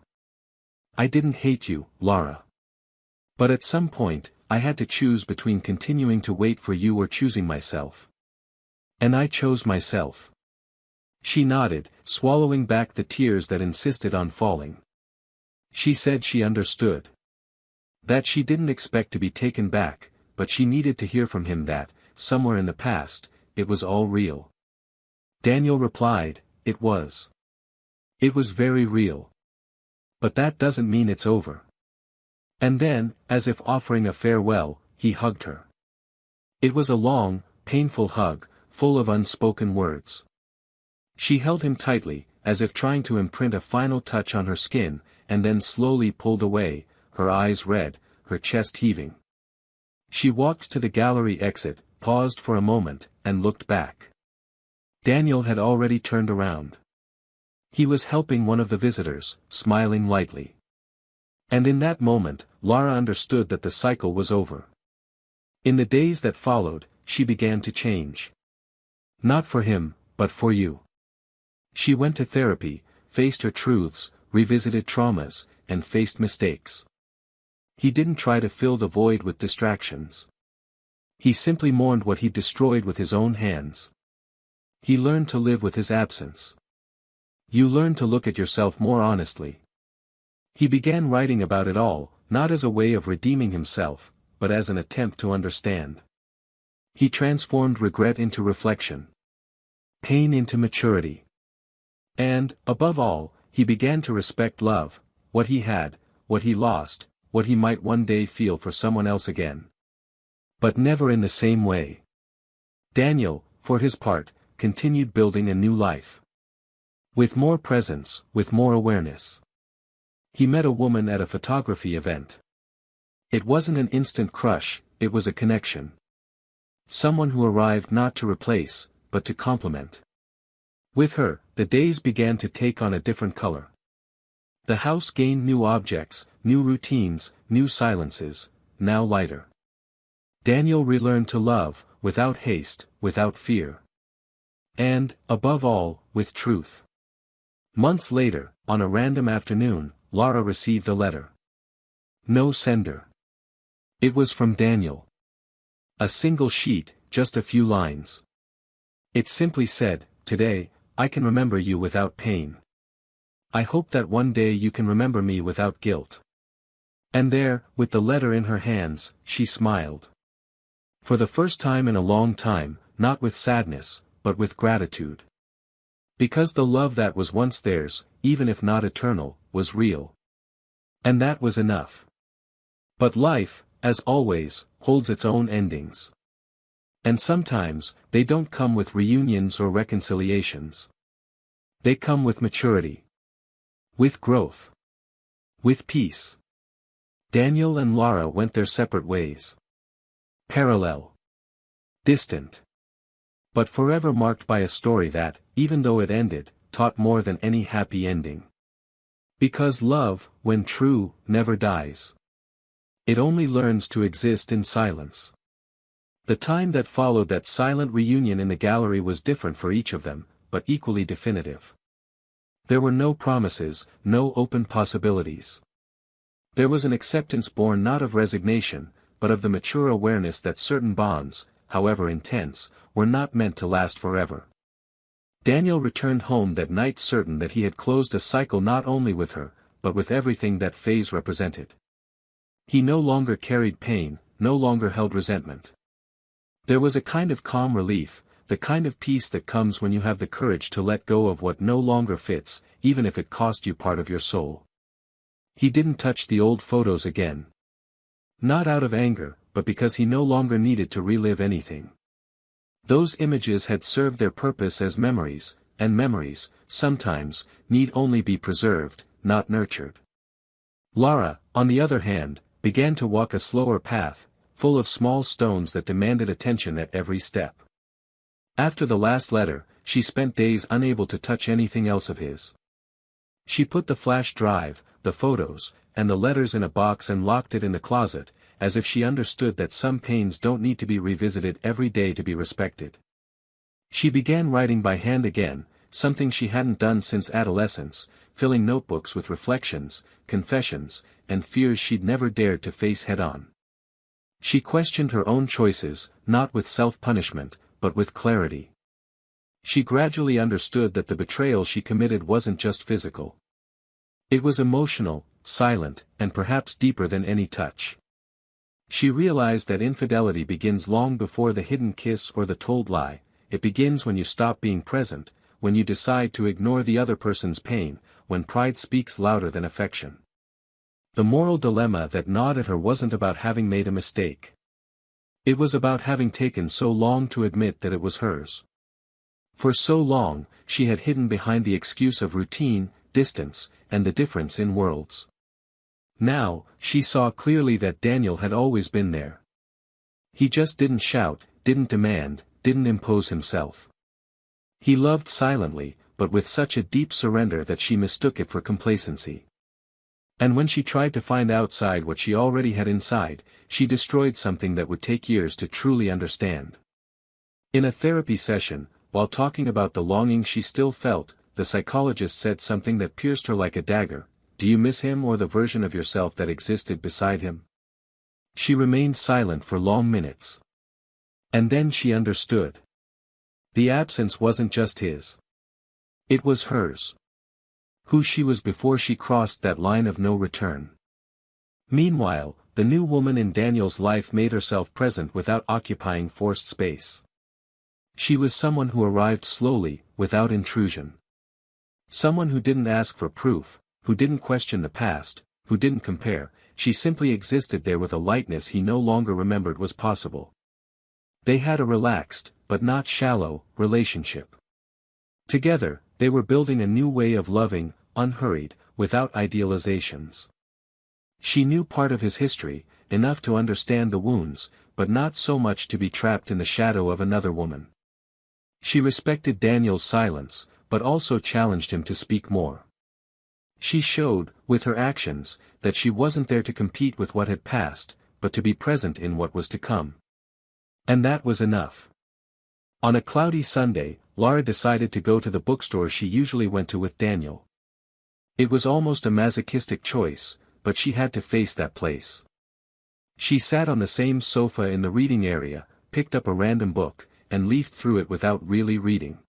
I didn't hate you, Lara. But at some point, I had to choose between continuing to wait for you or choosing myself. And I chose myself." She nodded, swallowing back the tears that insisted on falling. She said she understood. That she didn't expect to be taken back, but she needed to hear from him that, somewhere in the past, it was all real. Daniel replied, "It was. It was very real. But that doesn't mean it's over." And then, as if offering a farewell, he hugged her. It was a long, painful hug, full of unspoken words. She held him tightly, as if trying to imprint a final touch on her skin, and then slowly pulled away, her eyes red, her chest heaving. She walked to the gallery exit, paused for a moment, and looked back. Daniel had already turned around. He was helping one of the visitors, smiling lightly. And in that moment, Lara understood that the cycle was over. In the days that followed, she began to change. Not for him, but for you. She went to therapy, faced her truths, revisited traumas, and faced mistakes. He didn't try to fill the void with distractions. He simply mourned what he'd destroyed with his own hands. He learned to live with his absence. You learn to look at yourself more honestly. He began writing about it all, not as a way of redeeming himself, but as an attempt to understand. He transformed regret into reflection. Pain into maturity. And, above all, he began to respect love, what he had, what he lost, what he might one day feel for someone else again. But never in the same way. Daniel, for his part, continued building a new life. With more presence, with more awareness. He met a woman at a photography event. It wasn't an instant crush, it was a connection. Someone who arrived not to replace, but to complement. With her, the days began to take on a different color. The house gained new objects, new routines, new silences, now lighter. Daniel relearned to love, without haste, without fear. And, above all, with truth. Months later, on a random afternoon, Lara received a letter. No sender. It was from Daniel. A single sheet, just a few lines. It simply said, "Today, I can remember you without pain. I hope that one day you can remember me without guilt. And there, with the letter in her hands, she smiled. For the first time in a long time, not with sadness, but with gratitude. Because the love that was once theirs, even if not eternal, was real. And that was enough. But life, as always, holds its own endings. And sometimes, they don't come with reunions or reconciliations. They come with maturity. With growth. With peace. Daniel and Laura went their separate ways. Parallel. Distant. But forever marked by a story that, even though it ended, taught more than any happy ending. Because love, when true, never dies. It only learns to exist in silence. The time that followed that silent reunion in the gallery was different for each of them, but equally definitive. There were no promises, no open possibilities. There was an acceptance born not of resignation, but of the mature awareness that certain bonds, however intense, were not meant to last forever. Daniel returned home that night certain that he had closed a cycle not only with her, but with everything that phase represented. He no longer carried pain, no longer held resentment. There was a kind of calm relief, the kind of peace that comes when you have the courage to let go of what no longer fits, even if it cost you part of your soul. He didn't touch the old photos again. Not out of anger, but because he no longer needed to relive anything. Those images had served their purpose as memories, and memories, sometimes, need only be preserved, not nurtured. Laura, on the other hand, began to walk a slower path, full of small stones that demanded attention at every step. After the last letter, she spent days unable to touch anything else of his. She put the flash drive, the photos, and the letters in a box and locked it in the closet, as if she understood that some pains don't need to be revisited every day to be respected. She began writing by hand again, something she hadn't done since adolescence, filling notebooks with reflections, confessions, and fears she'd never dared to face head-on. She questioned her own choices, not with self-punishment, but with clarity. She gradually understood that the betrayal she committed wasn't just physical. It was emotional, silent, and perhaps deeper than any touch. She realized that infidelity begins long before the hidden kiss or the told lie. It begins when you stop being present, when you decide to ignore the other person's pain, when pride speaks louder than affection. The moral dilemma that gnawed at her wasn't about having made a mistake. It was about having taken so long to admit that it was hers. For so long, she had hidden behind the excuse of routine, distance, and the difference in worlds. Now, she saw clearly that Daniel had always been there. He just didn't shout, didn't demand, didn't impose himself. He loved silently, but with such a deep surrender that she mistook it for complacency. And when she tried to find outside what she already had inside, she destroyed something that would take years to truly understand. In a therapy session, while talking about the longing she still felt, the psychologist said something that pierced her like a dagger. Do you miss him or the version of yourself that existed beside him? She remained silent for long minutes. And then she understood. The absence wasn't just his. It was hers. Who she was before she crossed that line of no return. Meanwhile, the new woman in Daniel's life made herself present without occupying forced space. She was someone who arrived slowly, without intrusion. Someone who didn't ask for proof, who didn't question the past, who didn't compare, she simply existed there with a lightness he no longer remembered was possible. They had a relaxed, but not shallow, relationship. Together, they were building a new way of loving, unhurried, without idealizations. She knew part of his history, enough to understand the wounds, but not so much to be trapped in the shadow of another woman. She respected Daniel's silence, but also challenged him to speak more. She showed, with her actions, that she wasn't there to compete with what had passed, but to be present in what was to come. And that was enough. On a cloudy Sunday, Laura decided to go to the bookstore she usually went to with Daniel. It was almost a masochistic choice, but she had to face that place. She sat on the same sofa in the reading area, picked up a random book, and leafed through it without really reading.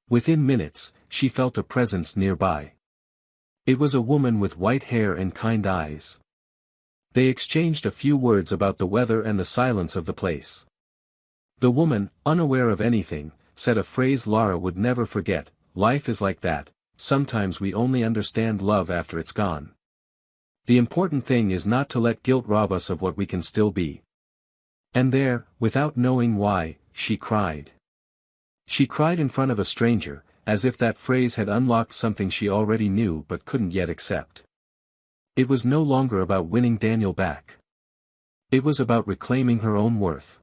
Within minutes, she felt a presence nearby. It was a woman with white hair and kind eyes. They exchanged a few words about the weather and the silence of the place. The woman, unaware of anything, said a phrase Lara would never forget: "Life is like that, sometimes we only understand love after it's gone. The important thing is not to let guilt rob us of what we can still be." And there, without knowing why, she cried. She cried in front of a stranger, as if that phrase had unlocked something she already knew but couldn't yet accept. It was no longer about winning Daniel back. It was about reclaiming her own worth.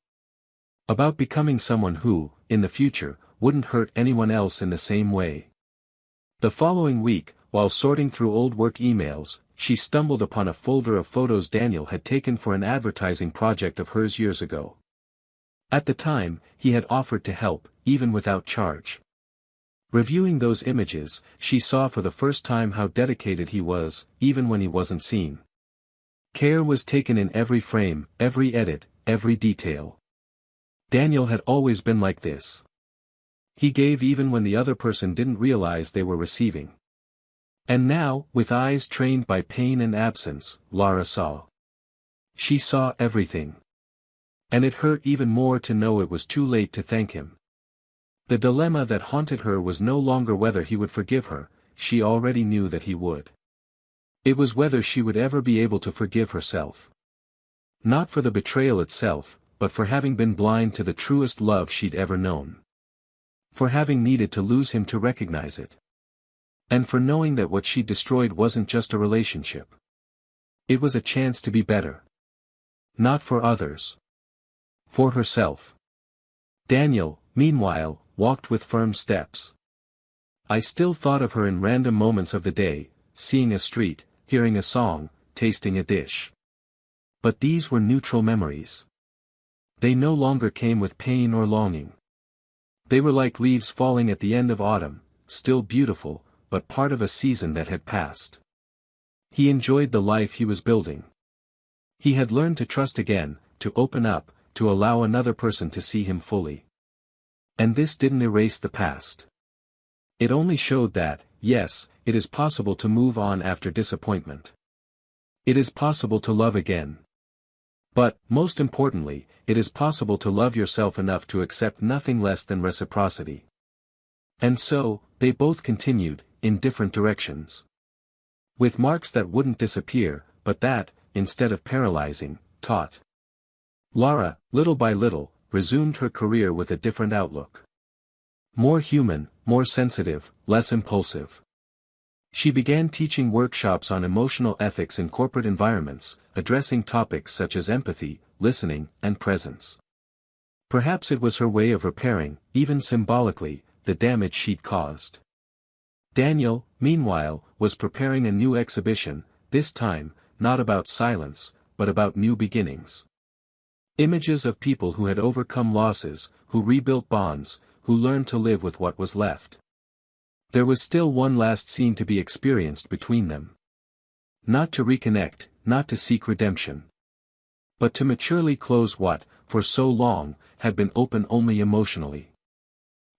About becoming someone who, in the future, wouldn't hurt anyone else in the same way. The following week, while sorting through old work emails, she stumbled upon a folder of photos Daniel had taken for an advertising project of hers years ago. At the time, he had offered to help, even without charge. Reviewing those images, she saw for the first time how dedicated he was, even when he wasn't seen. Care was taken in every frame, every edit, every detail. Daniel had always been like this. He gave even when the other person didn't realize they were receiving. And now, with eyes trained by pain and absence, Lara saw. She saw everything. And it hurt even more to know it was too late to thank him. The dilemma that haunted her was no longer whether he would forgive her; she already knew that he would. It was whether she would ever be able to forgive herself. Not for the betrayal itself, but for having been blind to the truest love she'd ever known. For having needed to lose him to recognize it. And for knowing that what she destroyed wasn't just a relationship. It was a chance to be better. Not for others. For herself. Daniel, meanwhile, walked with firm steps. I still thought of her in random moments of the day, seeing a street, hearing a song, tasting a dish. But these were neutral memories. They no longer came with pain or longing. They were like leaves falling at the end of autumn, still beautiful, but part of a season that had passed. He enjoyed the life he was building. He had learned to trust again, to open up, to allow another person to see him fully. And this didn't erase the past. It only showed that, yes, it is possible to move on after disappointment. It is possible to love again. But, most importantly, it is possible to love yourself enough to accept nothing less than reciprocity. And so, they both continued, in different directions. With marks that wouldn't disappear, but that, instead of paralyzing, taught. Lara, little by little, resumed her career with a different outlook. More human, more sensitive, less impulsive. She began teaching workshops on emotional ethics in corporate environments, addressing topics such as empathy, listening, and presence. Perhaps it was her way of repairing, even symbolically, the damage she'd caused. Daniel, meanwhile, was preparing a new exhibition, this time, not about silence, but about new beginnings. Images of people who had overcome losses, who rebuilt bonds, who learned to live with what was left. There was still one last scene to be experienced between them. Not to reconnect, not to seek redemption. But to maturely close what, for so long, had been open only emotionally.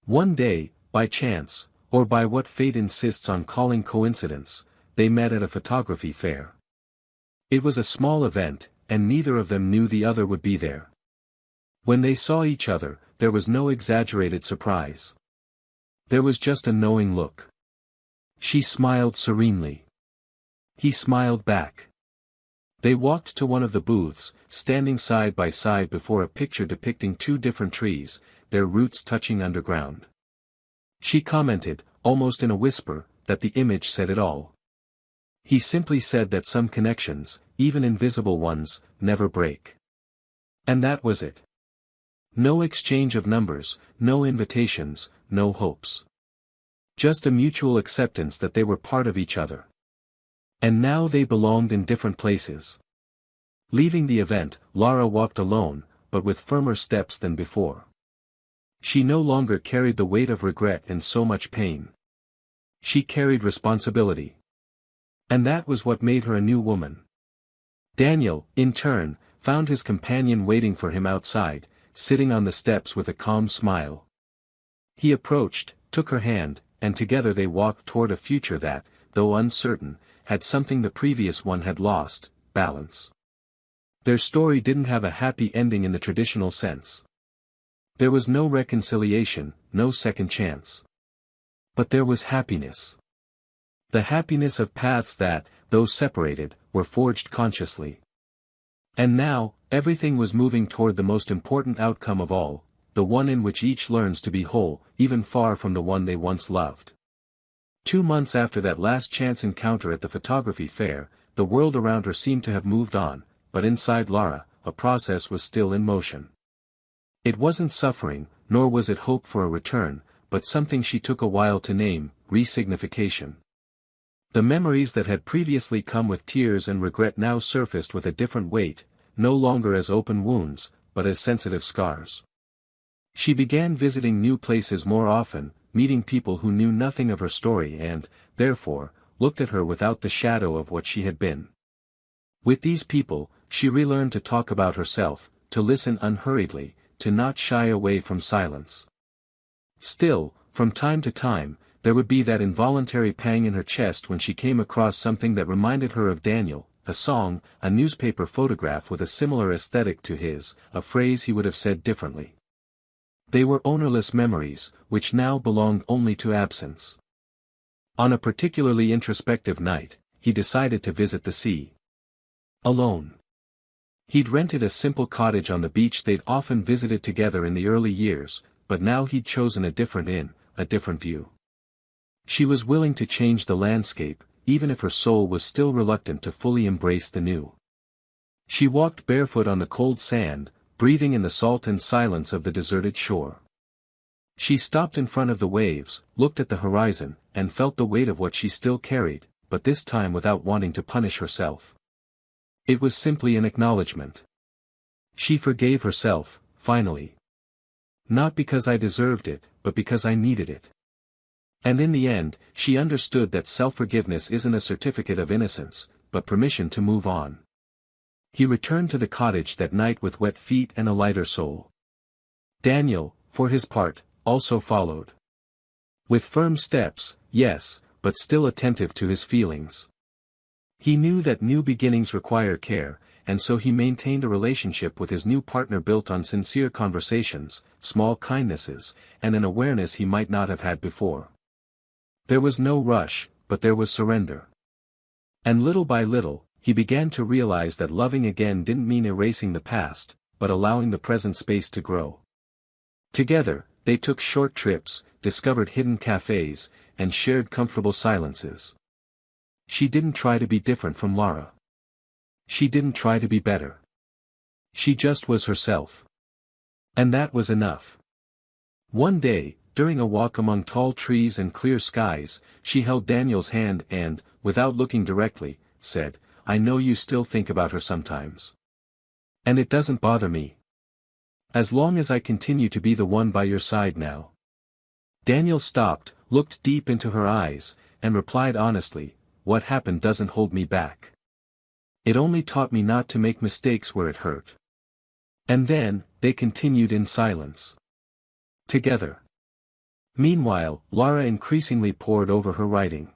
One day, by chance, or by what fate insists on calling coincidence, they met at a photography fair. It was a small event, and neither of them knew the other would be there. When they saw each other, there was no exaggerated surprise. There was just a knowing look. She smiled serenely. He smiled back. They walked to one of the booths, standing side by side before a picture depicting two different trees, their roots touching underground. She commented, almost in a whisper, that the image said it all. He simply said that some connections, even invisible ones, never break. And that was it. No exchange of numbers, no invitations, no hopes. Just a mutual acceptance that they were part of each other. And now they belonged in different places. Leaving the event, Lara walked alone, but with firmer steps than before. She no longer carried the weight of regret and so much pain. She carried responsibility. And that was what made her a new woman. Daniel, in turn, found his companion waiting for him outside, sitting on the steps with a calm smile. He approached, took her hand, and together they walked toward a future that, though uncertain, had something the previous one had lost: balance. Their story didn't have a happy ending in the traditional sense. There was no reconciliation, no second chance. But there was happiness. The happiness of paths that, though separated, were forged consciously. And now, everything was moving toward the most important outcome of all, the one in which each learns to be whole, even far from the one they once loved. 2 months after that last chance encounter at the photography fair, the world around her seemed to have moved on, but inside Lara, a process was still in motion. It wasn't suffering, nor was it hope for a return, but something she took a while to name: resignification. The memories that had previously come with tears and regret now surfaced with a different weight, no longer as open wounds, but as sensitive scars. She began visiting new places more often, meeting people who knew nothing of her story and, therefore, looked at her without the shadow of what she had been. With these people, she relearned to talk about herself, to listen unhurriedly, to not shy away from silence. Still, from time to time, there would be that involuntary pang in her chest when she came across something that reminded her of Daniel, a song, a newspaper photograph with a similar aesthetic to his, a phrase he would have said differently. They were ownerless memories, which now belonged only to absence. On a particularly introspective night, he decided to visit the sea. Alone. He'd rented a simple cottage on the beach they'd often visited together in the early years, but now he'd chosen a different inn, a different view. She was willing to change the landscape, even if her soul was still reluctant to fully embrace the new. She walked barefoot on the cold sand, breathing in the salt and silence of the deserted shore. She stopped in front of the waves, looked at the horizon, and felt the weight of what she still carried, but this time without wanting to punish herself. It was simply an acknowledgement. She forgave herself, finally. Not because I deserved it, but because I needed it. And in the end, she understood that self-forgiveness isn't a certificate of innocence, but permission to move on. He returned to the cottage that night with wet feet and a lighter soul. Daniel, for his part, also followed. With firm steps, yes, but still attentive to his feelings. He knew that new beginnings require care, and so he maintained a relationship with his new partner built on sincere conversations, small kindnesses, and an awareness he might not have had before. There was no rush, but there was surrender. And little by little, he began to realize that loving again didn't mean erasing the past, but allowing the present space to grow. Together, they took short trips, discovered hidden cafes, and shared comfortable silences. She didn't try to be different from Lara. She didn't try to be better. She just was herself. And that was enough. One day, during a walk among tall trees and clear skies, she held Daniel's hand and, without looking directly, said, "I know you still think about her sometimes. And it doesn't bother me. As long as I continue to be the one by your side now." Daniel stopped, looked deep into her eyes, and replied honestly, "What happened doesn't hold me back. It only taught me not to make mistakes where it hurt." And then, they continued in silence. Together. Meanwhile, Lara increasingly pored over her writing.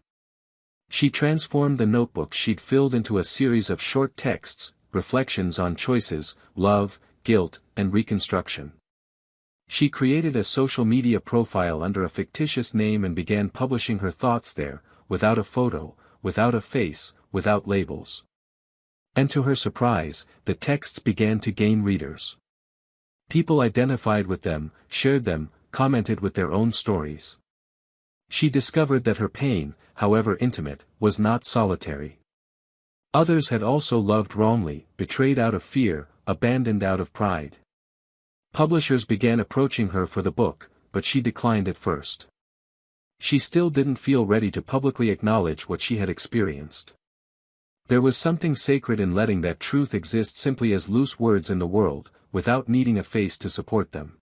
She transformed the notebook she'd filled into a series of short texts, reflections on choices, love, guilt, and reconstruction. She created a social media profile under a fictitious name and began publishing her thoughts there, without a photo, without a face, without labels. And to her surprise, the texts began to gain readers. People identified with them, shared them, commented with their own stories. She discovered that her pain, however intimate, was not solitary. Others had also loved wrongly, betrayed out of fear, abandoned out of pride. Publishers began approaching her for the book, but she declined at first. She still didn't feel ready to publicly acknowledge what she had experienced. There was something sacred in letting that truth exist simply as loose words in the world, without needing a face to support them.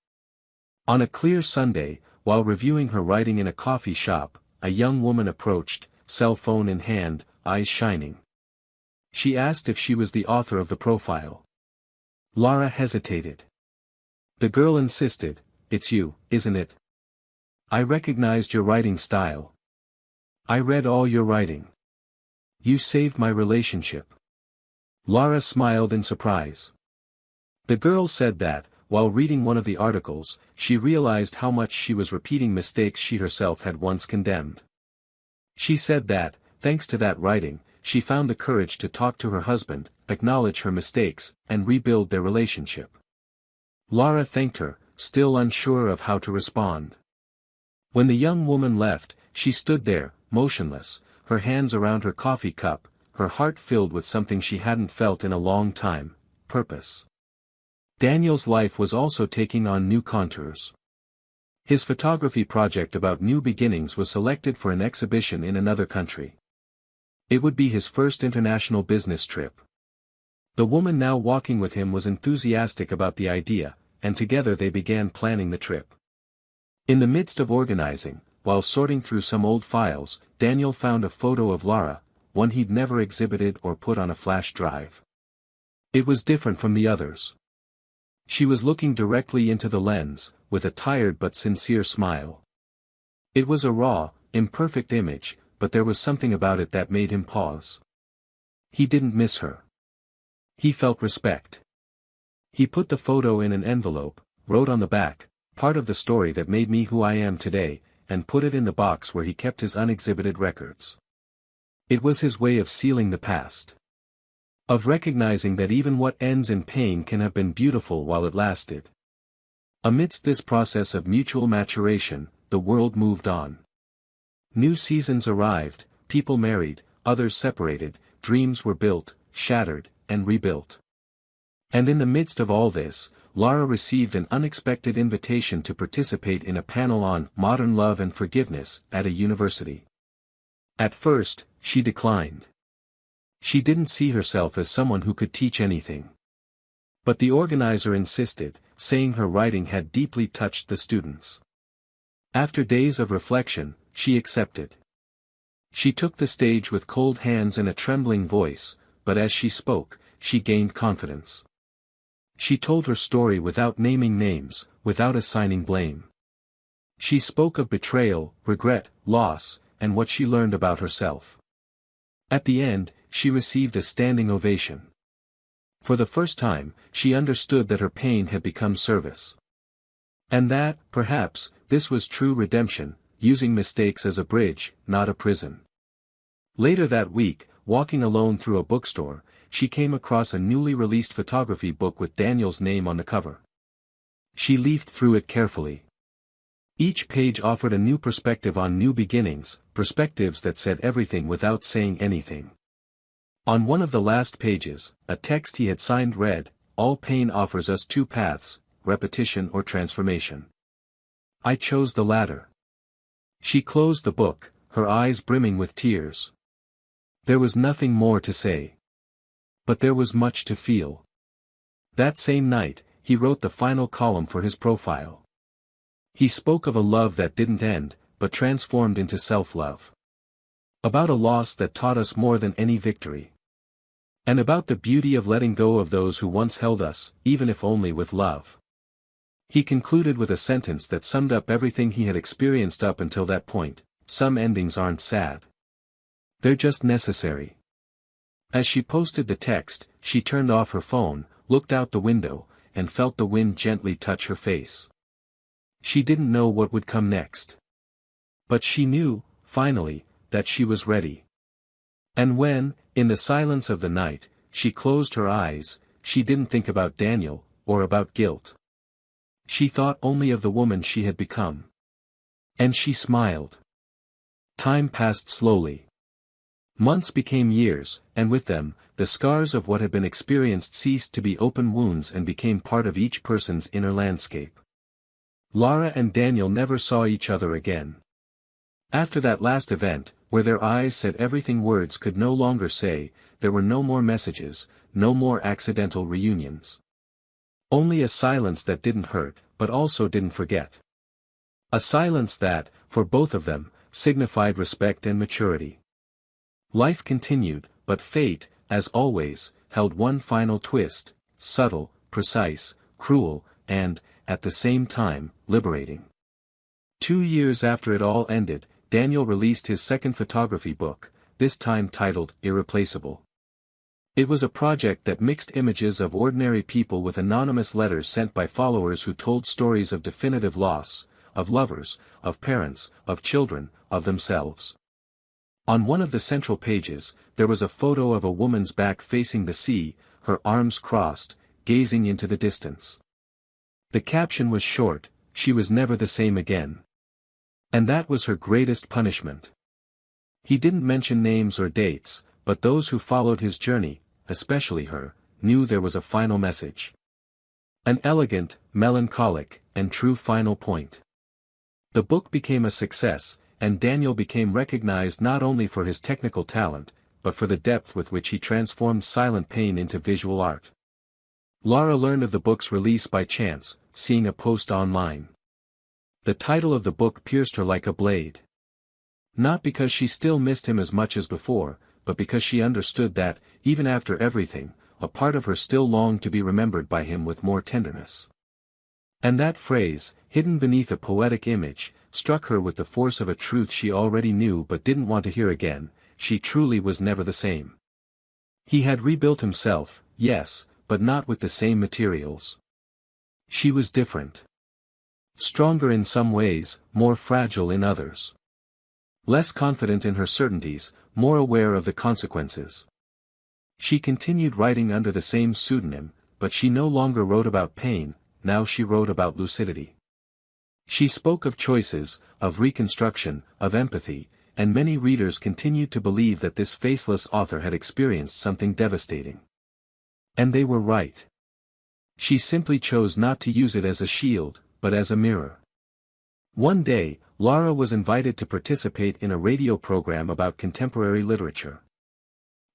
On a clear Sunday, while reviewing her writing in a coffee shop, a young woman approached, cell phone in hand, eyes shining. She asked if she was the author of the profile. Lara hesitated. The girl insisted, "It's you, isn't it?" I recognized your writing style. I read all your writing. You saved my relationship. Lara smiled in surprise. The girl said that, while reading one of the articles, she realized how much she was repeating mistakes she herself had once condemned. She said that, thanks to that writing, she found the courage to talk to her husband, acknowledge her mistakes, and rebuild their relationship. Lara thanked her, still unsure of how to respond. When the young woman left, she stood there, motionless, her hands around her coffee cup, her heart filled with something she hadn't felt in a long time: purpose. Daniel's life was also taking on new contours. His photography project about new beginnings was selected for an exhibition in another country. It would be his first international business trip. The woman now walking with him was enthusiastic about the idea, and together they began planning the trip. In the midst of organizing, while sorting through some old files, Daniel found a photo of Lara, one he'd never exhibited or put on a flash drive. It was different from the others. She was looking directly into the lens, with a tired but sincere smile. It was a raw, imperfect image, but there was something about it that made him pause. He didn't miss her. He felt respect. He put the photo in an envelope, wrote on the back, "Part of the story that made me who I am today," and put it in the box where he kept his unexhibited records. It was his way of sealing the past. Of recognizing that even what ends in pain can have been beautiful while it lasted. Amidst this process of mutual maturation, the world moved on. New seasons arrived, people married, others separated, dreams were built, shattered, and rebuilt. And in the midst of all this, Lara received an unexpected invitation to participate in a panel on modern love and forgiveness at a university. At first, she declined. She didn't see herself as someone who could teach anything. But the organizer insisted, saying her writing had deeply touched the students. After days of reflection, she accepted. She took the stage with cold hands and a trembling voice, but as she spoke, she gained confidence. She told her story without naming names, without assigning blame. She spoke of betrayal, regret, loss, and what she learned about herself. At the end, she received a standing ovation. For the first time, she understood that her pain had become service. And that, perhaps, this was true redemption, using mistakes as a bridge, not a prison. Later that week, walking alone through a bookstore, she came across a newly released photography book with Daniel's name on the cover. She leafed through it carefully. Each page offered a new perspective on new beginnings, perspectives that said everything without saying anything. On one of the last pages, a text he had signed read, "All pain offers us two paths, repetition or transformation. I chose the latter." She closed the book, her eyes brimming with tears. There was nothing more to say. But there was much to feel. That same night, he wrote the final column for his profile. He spoke of a love that didn't end, but transformed into self-love. About a loss that taught us more than any victory. And about the beauty of letting go of those who once held us, even if only with love. He concluded with a sentence that summed up everything he had experienced up until that point: some endings aren't sad. They're just necessary. As she posted the text, she turned off her phone, looked out the window, and felt the wind gently touch her face. She didn't know what would come next. But she knew, finally, that she was ready. And when, in the silence of the night, she closed her eyes, she didn't think about Daniel, or about guilt. She thought only of the woman she had become. And she smiled. Time passed slowly. Months became years, and with them, the scars of what had been experienced ceased to be open wounds and became part of each person's inner landscape. Lara and Daniel never saw each other again. After that last event, where their eyes said everything words could no longer say, there were no more messages, no more accidental reunions. Only a silence that didn't hurt, but also didn't forget. A silence that, for both of them, signified respect and maturity. Life continued, but fate, as always, held one final twist: subtle, precise, cruel, and, at the same time, liberating. 2 years after it all ended, Daniel released his second photography book, this time titled Irreplaceable. It was a project that mixed images of ordinary people with anonymous letters sent by followers who told stories of definitive loss, of lovers, of parents, of children, of themselves. On one of the central pages, there was a photo of a woman's back facing the sea, her arms crossed, gazing into the distance. The caption was short, "She was never the same again." And that was her greatest punishment. He didn't mention names or dates, but those who followed his journey, especially her, knew there was a final message. An elegant, melancholic, and true final point. The book became a success, and Daniel became recognized not only for his technical talent, but for the depth with which he transformed silent pain into visual art. Lara learned of the book's release by chance, seeing a post online. The title of the book pierced her like a blade. Not because she still missed him as much as before, but because she understood that, even after everything, a part of her still longed to be remembered by him with more tenderness. And that phrase, hidden beneath a poetic image, struck her with the force of a truth she already knew but didn't want to hear again: she truly was never the same. He had rebuilt himself, yes, but not with the same materials. She was different. Stronger in some ways, more fragile in others. Less confident in her certainties, more aware of the consequences. She continued writing under the same pseudonym, but she no longer wrote about pain, now she wrote about lucidity. She spoke of choices, of reconstruction, of empathy, and many readers continued to believe that this faceless author had experienced something devastating. And they were right. She simply chose not to use it as a shield, but as a mirror. One day, Lara was invited to participate in a radio program about contemporary literature.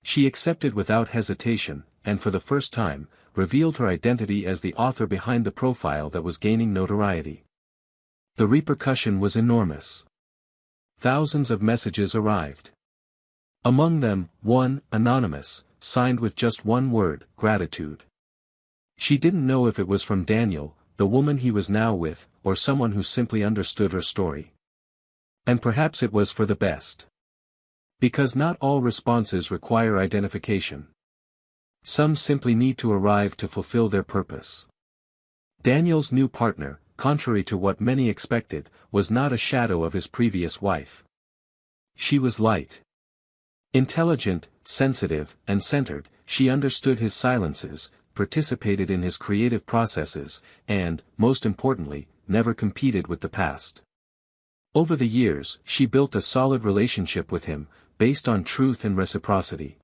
She accepted without hesitation, and for the first time, revealed her identity as the author behind the profile that was gaining notoriety. The repercussion was enormous. Thousands of messages arrived. Among them, one, anonymous, signed with just one word: gratitude. She didn't know if it was from Daniel, the woman he was now with, or someone who simply understood her story. And perhaps it was for the best. Because not all responses require identification. Some simply need to arrive to fulfill their purpose. Daniel's new partner, contrary to what many expected, was not a shadow of his previous wife. She was light. Intelligent, sensitive, and centered, she understood his silences, participated in his creative processes, and, most importantly, never competed with the past. Over the years, she built a solid relationship with him, based on truth and reciprocity.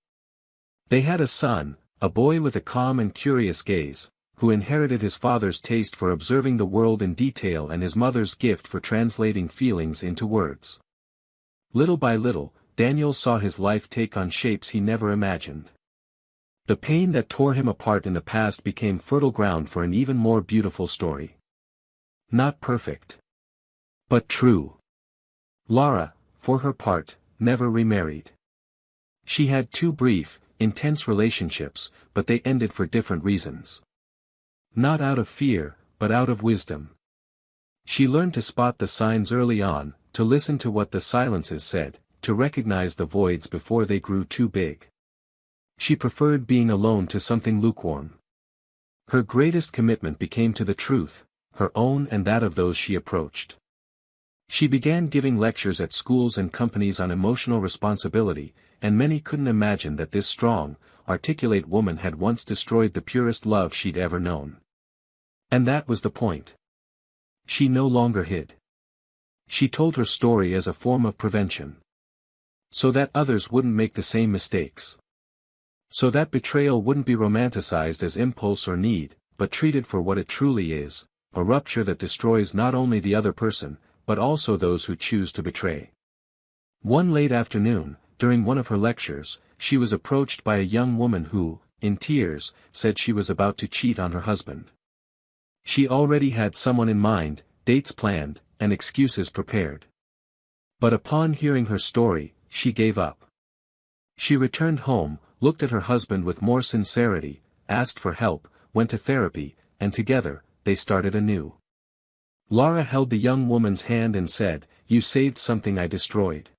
They had a son, a boy with a calm and curious gaze, who inherited his father's taste for observing the world in detail and his mother's gift for translating feelings into words. Little by little, Daniel saw his life take on shapes he never imagined. The pain that tore him apart in the past became fertile ground for an even more beautiful story. Not perfect, but true. Lara, for her part, never remarried. She had 2 brief, intense relationships, but they ended for different reasons. Not out of fear, but out of wisdom. She learned to spot the signs early on, to listen to what the silences said, to recognize the voids before they grew too big. She preferred being alone to something lukewarm. Her greatest commitment became to the truth, her own and that of those she approached. She began giving lectures at schools and companies on emotional responsibility, and many couldn't imagine that this strong, articulate woman had once destroyed the purest love she'd ever known. And that was the point. She no longer hid. She told her story as a form of prevention. So that others wouldn't make the same mistakes. So that betrayal wouldn't be romanticized as impulse or need, but treated for what it truly is, a rupture that destroys not only the other person, but also those who choose to betray. One late afternoon, during one of her lectures, she was approached by a young woman who, in tears, said she was about to cheat on her husband. She already had someone in mind, dates planned, and excuses prepared. But upon hearing her story, she gave up. She returned home, looked at her husband with more sincerity, asked for help, went to therapy, and together, they started anew. Laura held the young woman's hand and said, "You saved something I destroyed.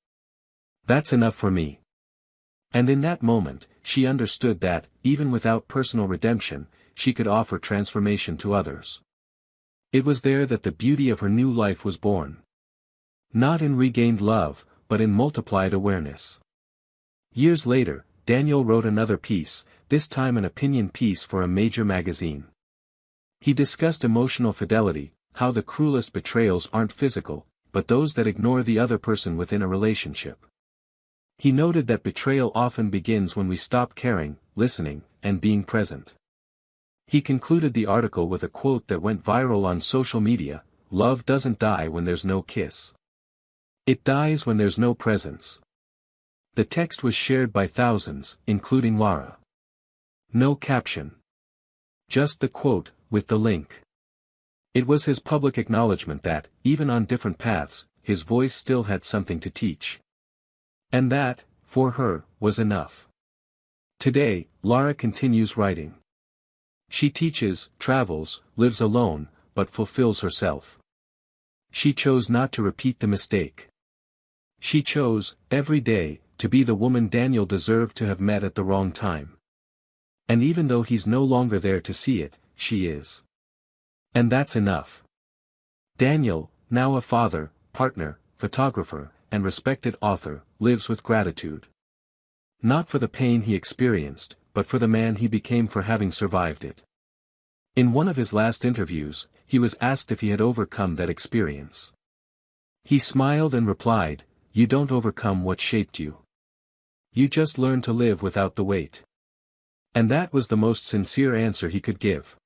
That's enough for me." And in that moment, she understood that, even without personal redemption, she could offer transformation to others. It was there that the beauty of her new life was born. Not in regained love, but in multiplied awareness. Years later, Daniel wrote another piece, this time an opinion piece for a major magazine. He discussed emotional fidelity, how the cruelest betrayals aren't physical, but those that ignore the other person within a relationship. He noted that betrayal often begins when we stop caring, listening, and being present. He concluded the article with a quote that went viral on social media: "Love doesn't die when there's no kiss. It dies when there's no presence." The text was shared by thousands, including Laura. No caption. Just the quote, with the link. It was his public acknowledgement that, even on different paths, his voice still had something to teach. And that, for her, was enough. Today, Laura continues writing. She teaches, travels, lives alone, but fulfills herself. She chose not to repeat the mistake. She chose, every day, to be the woman Daniel deserved to have met at the wrong time. And even though he's no longer there to see it, she is. And that's enough. Daniel, now a father, partner, photographer, and respected author, lives with gratitude. Not for the pain he experienced, but for the man he became for having survived it. In one of his last interviews, he was asked if he had overcome that experience. He smiled and replied, "You don't overcome what shaped you. You just learn to live without the weight." And that was the most sincere answer he could give.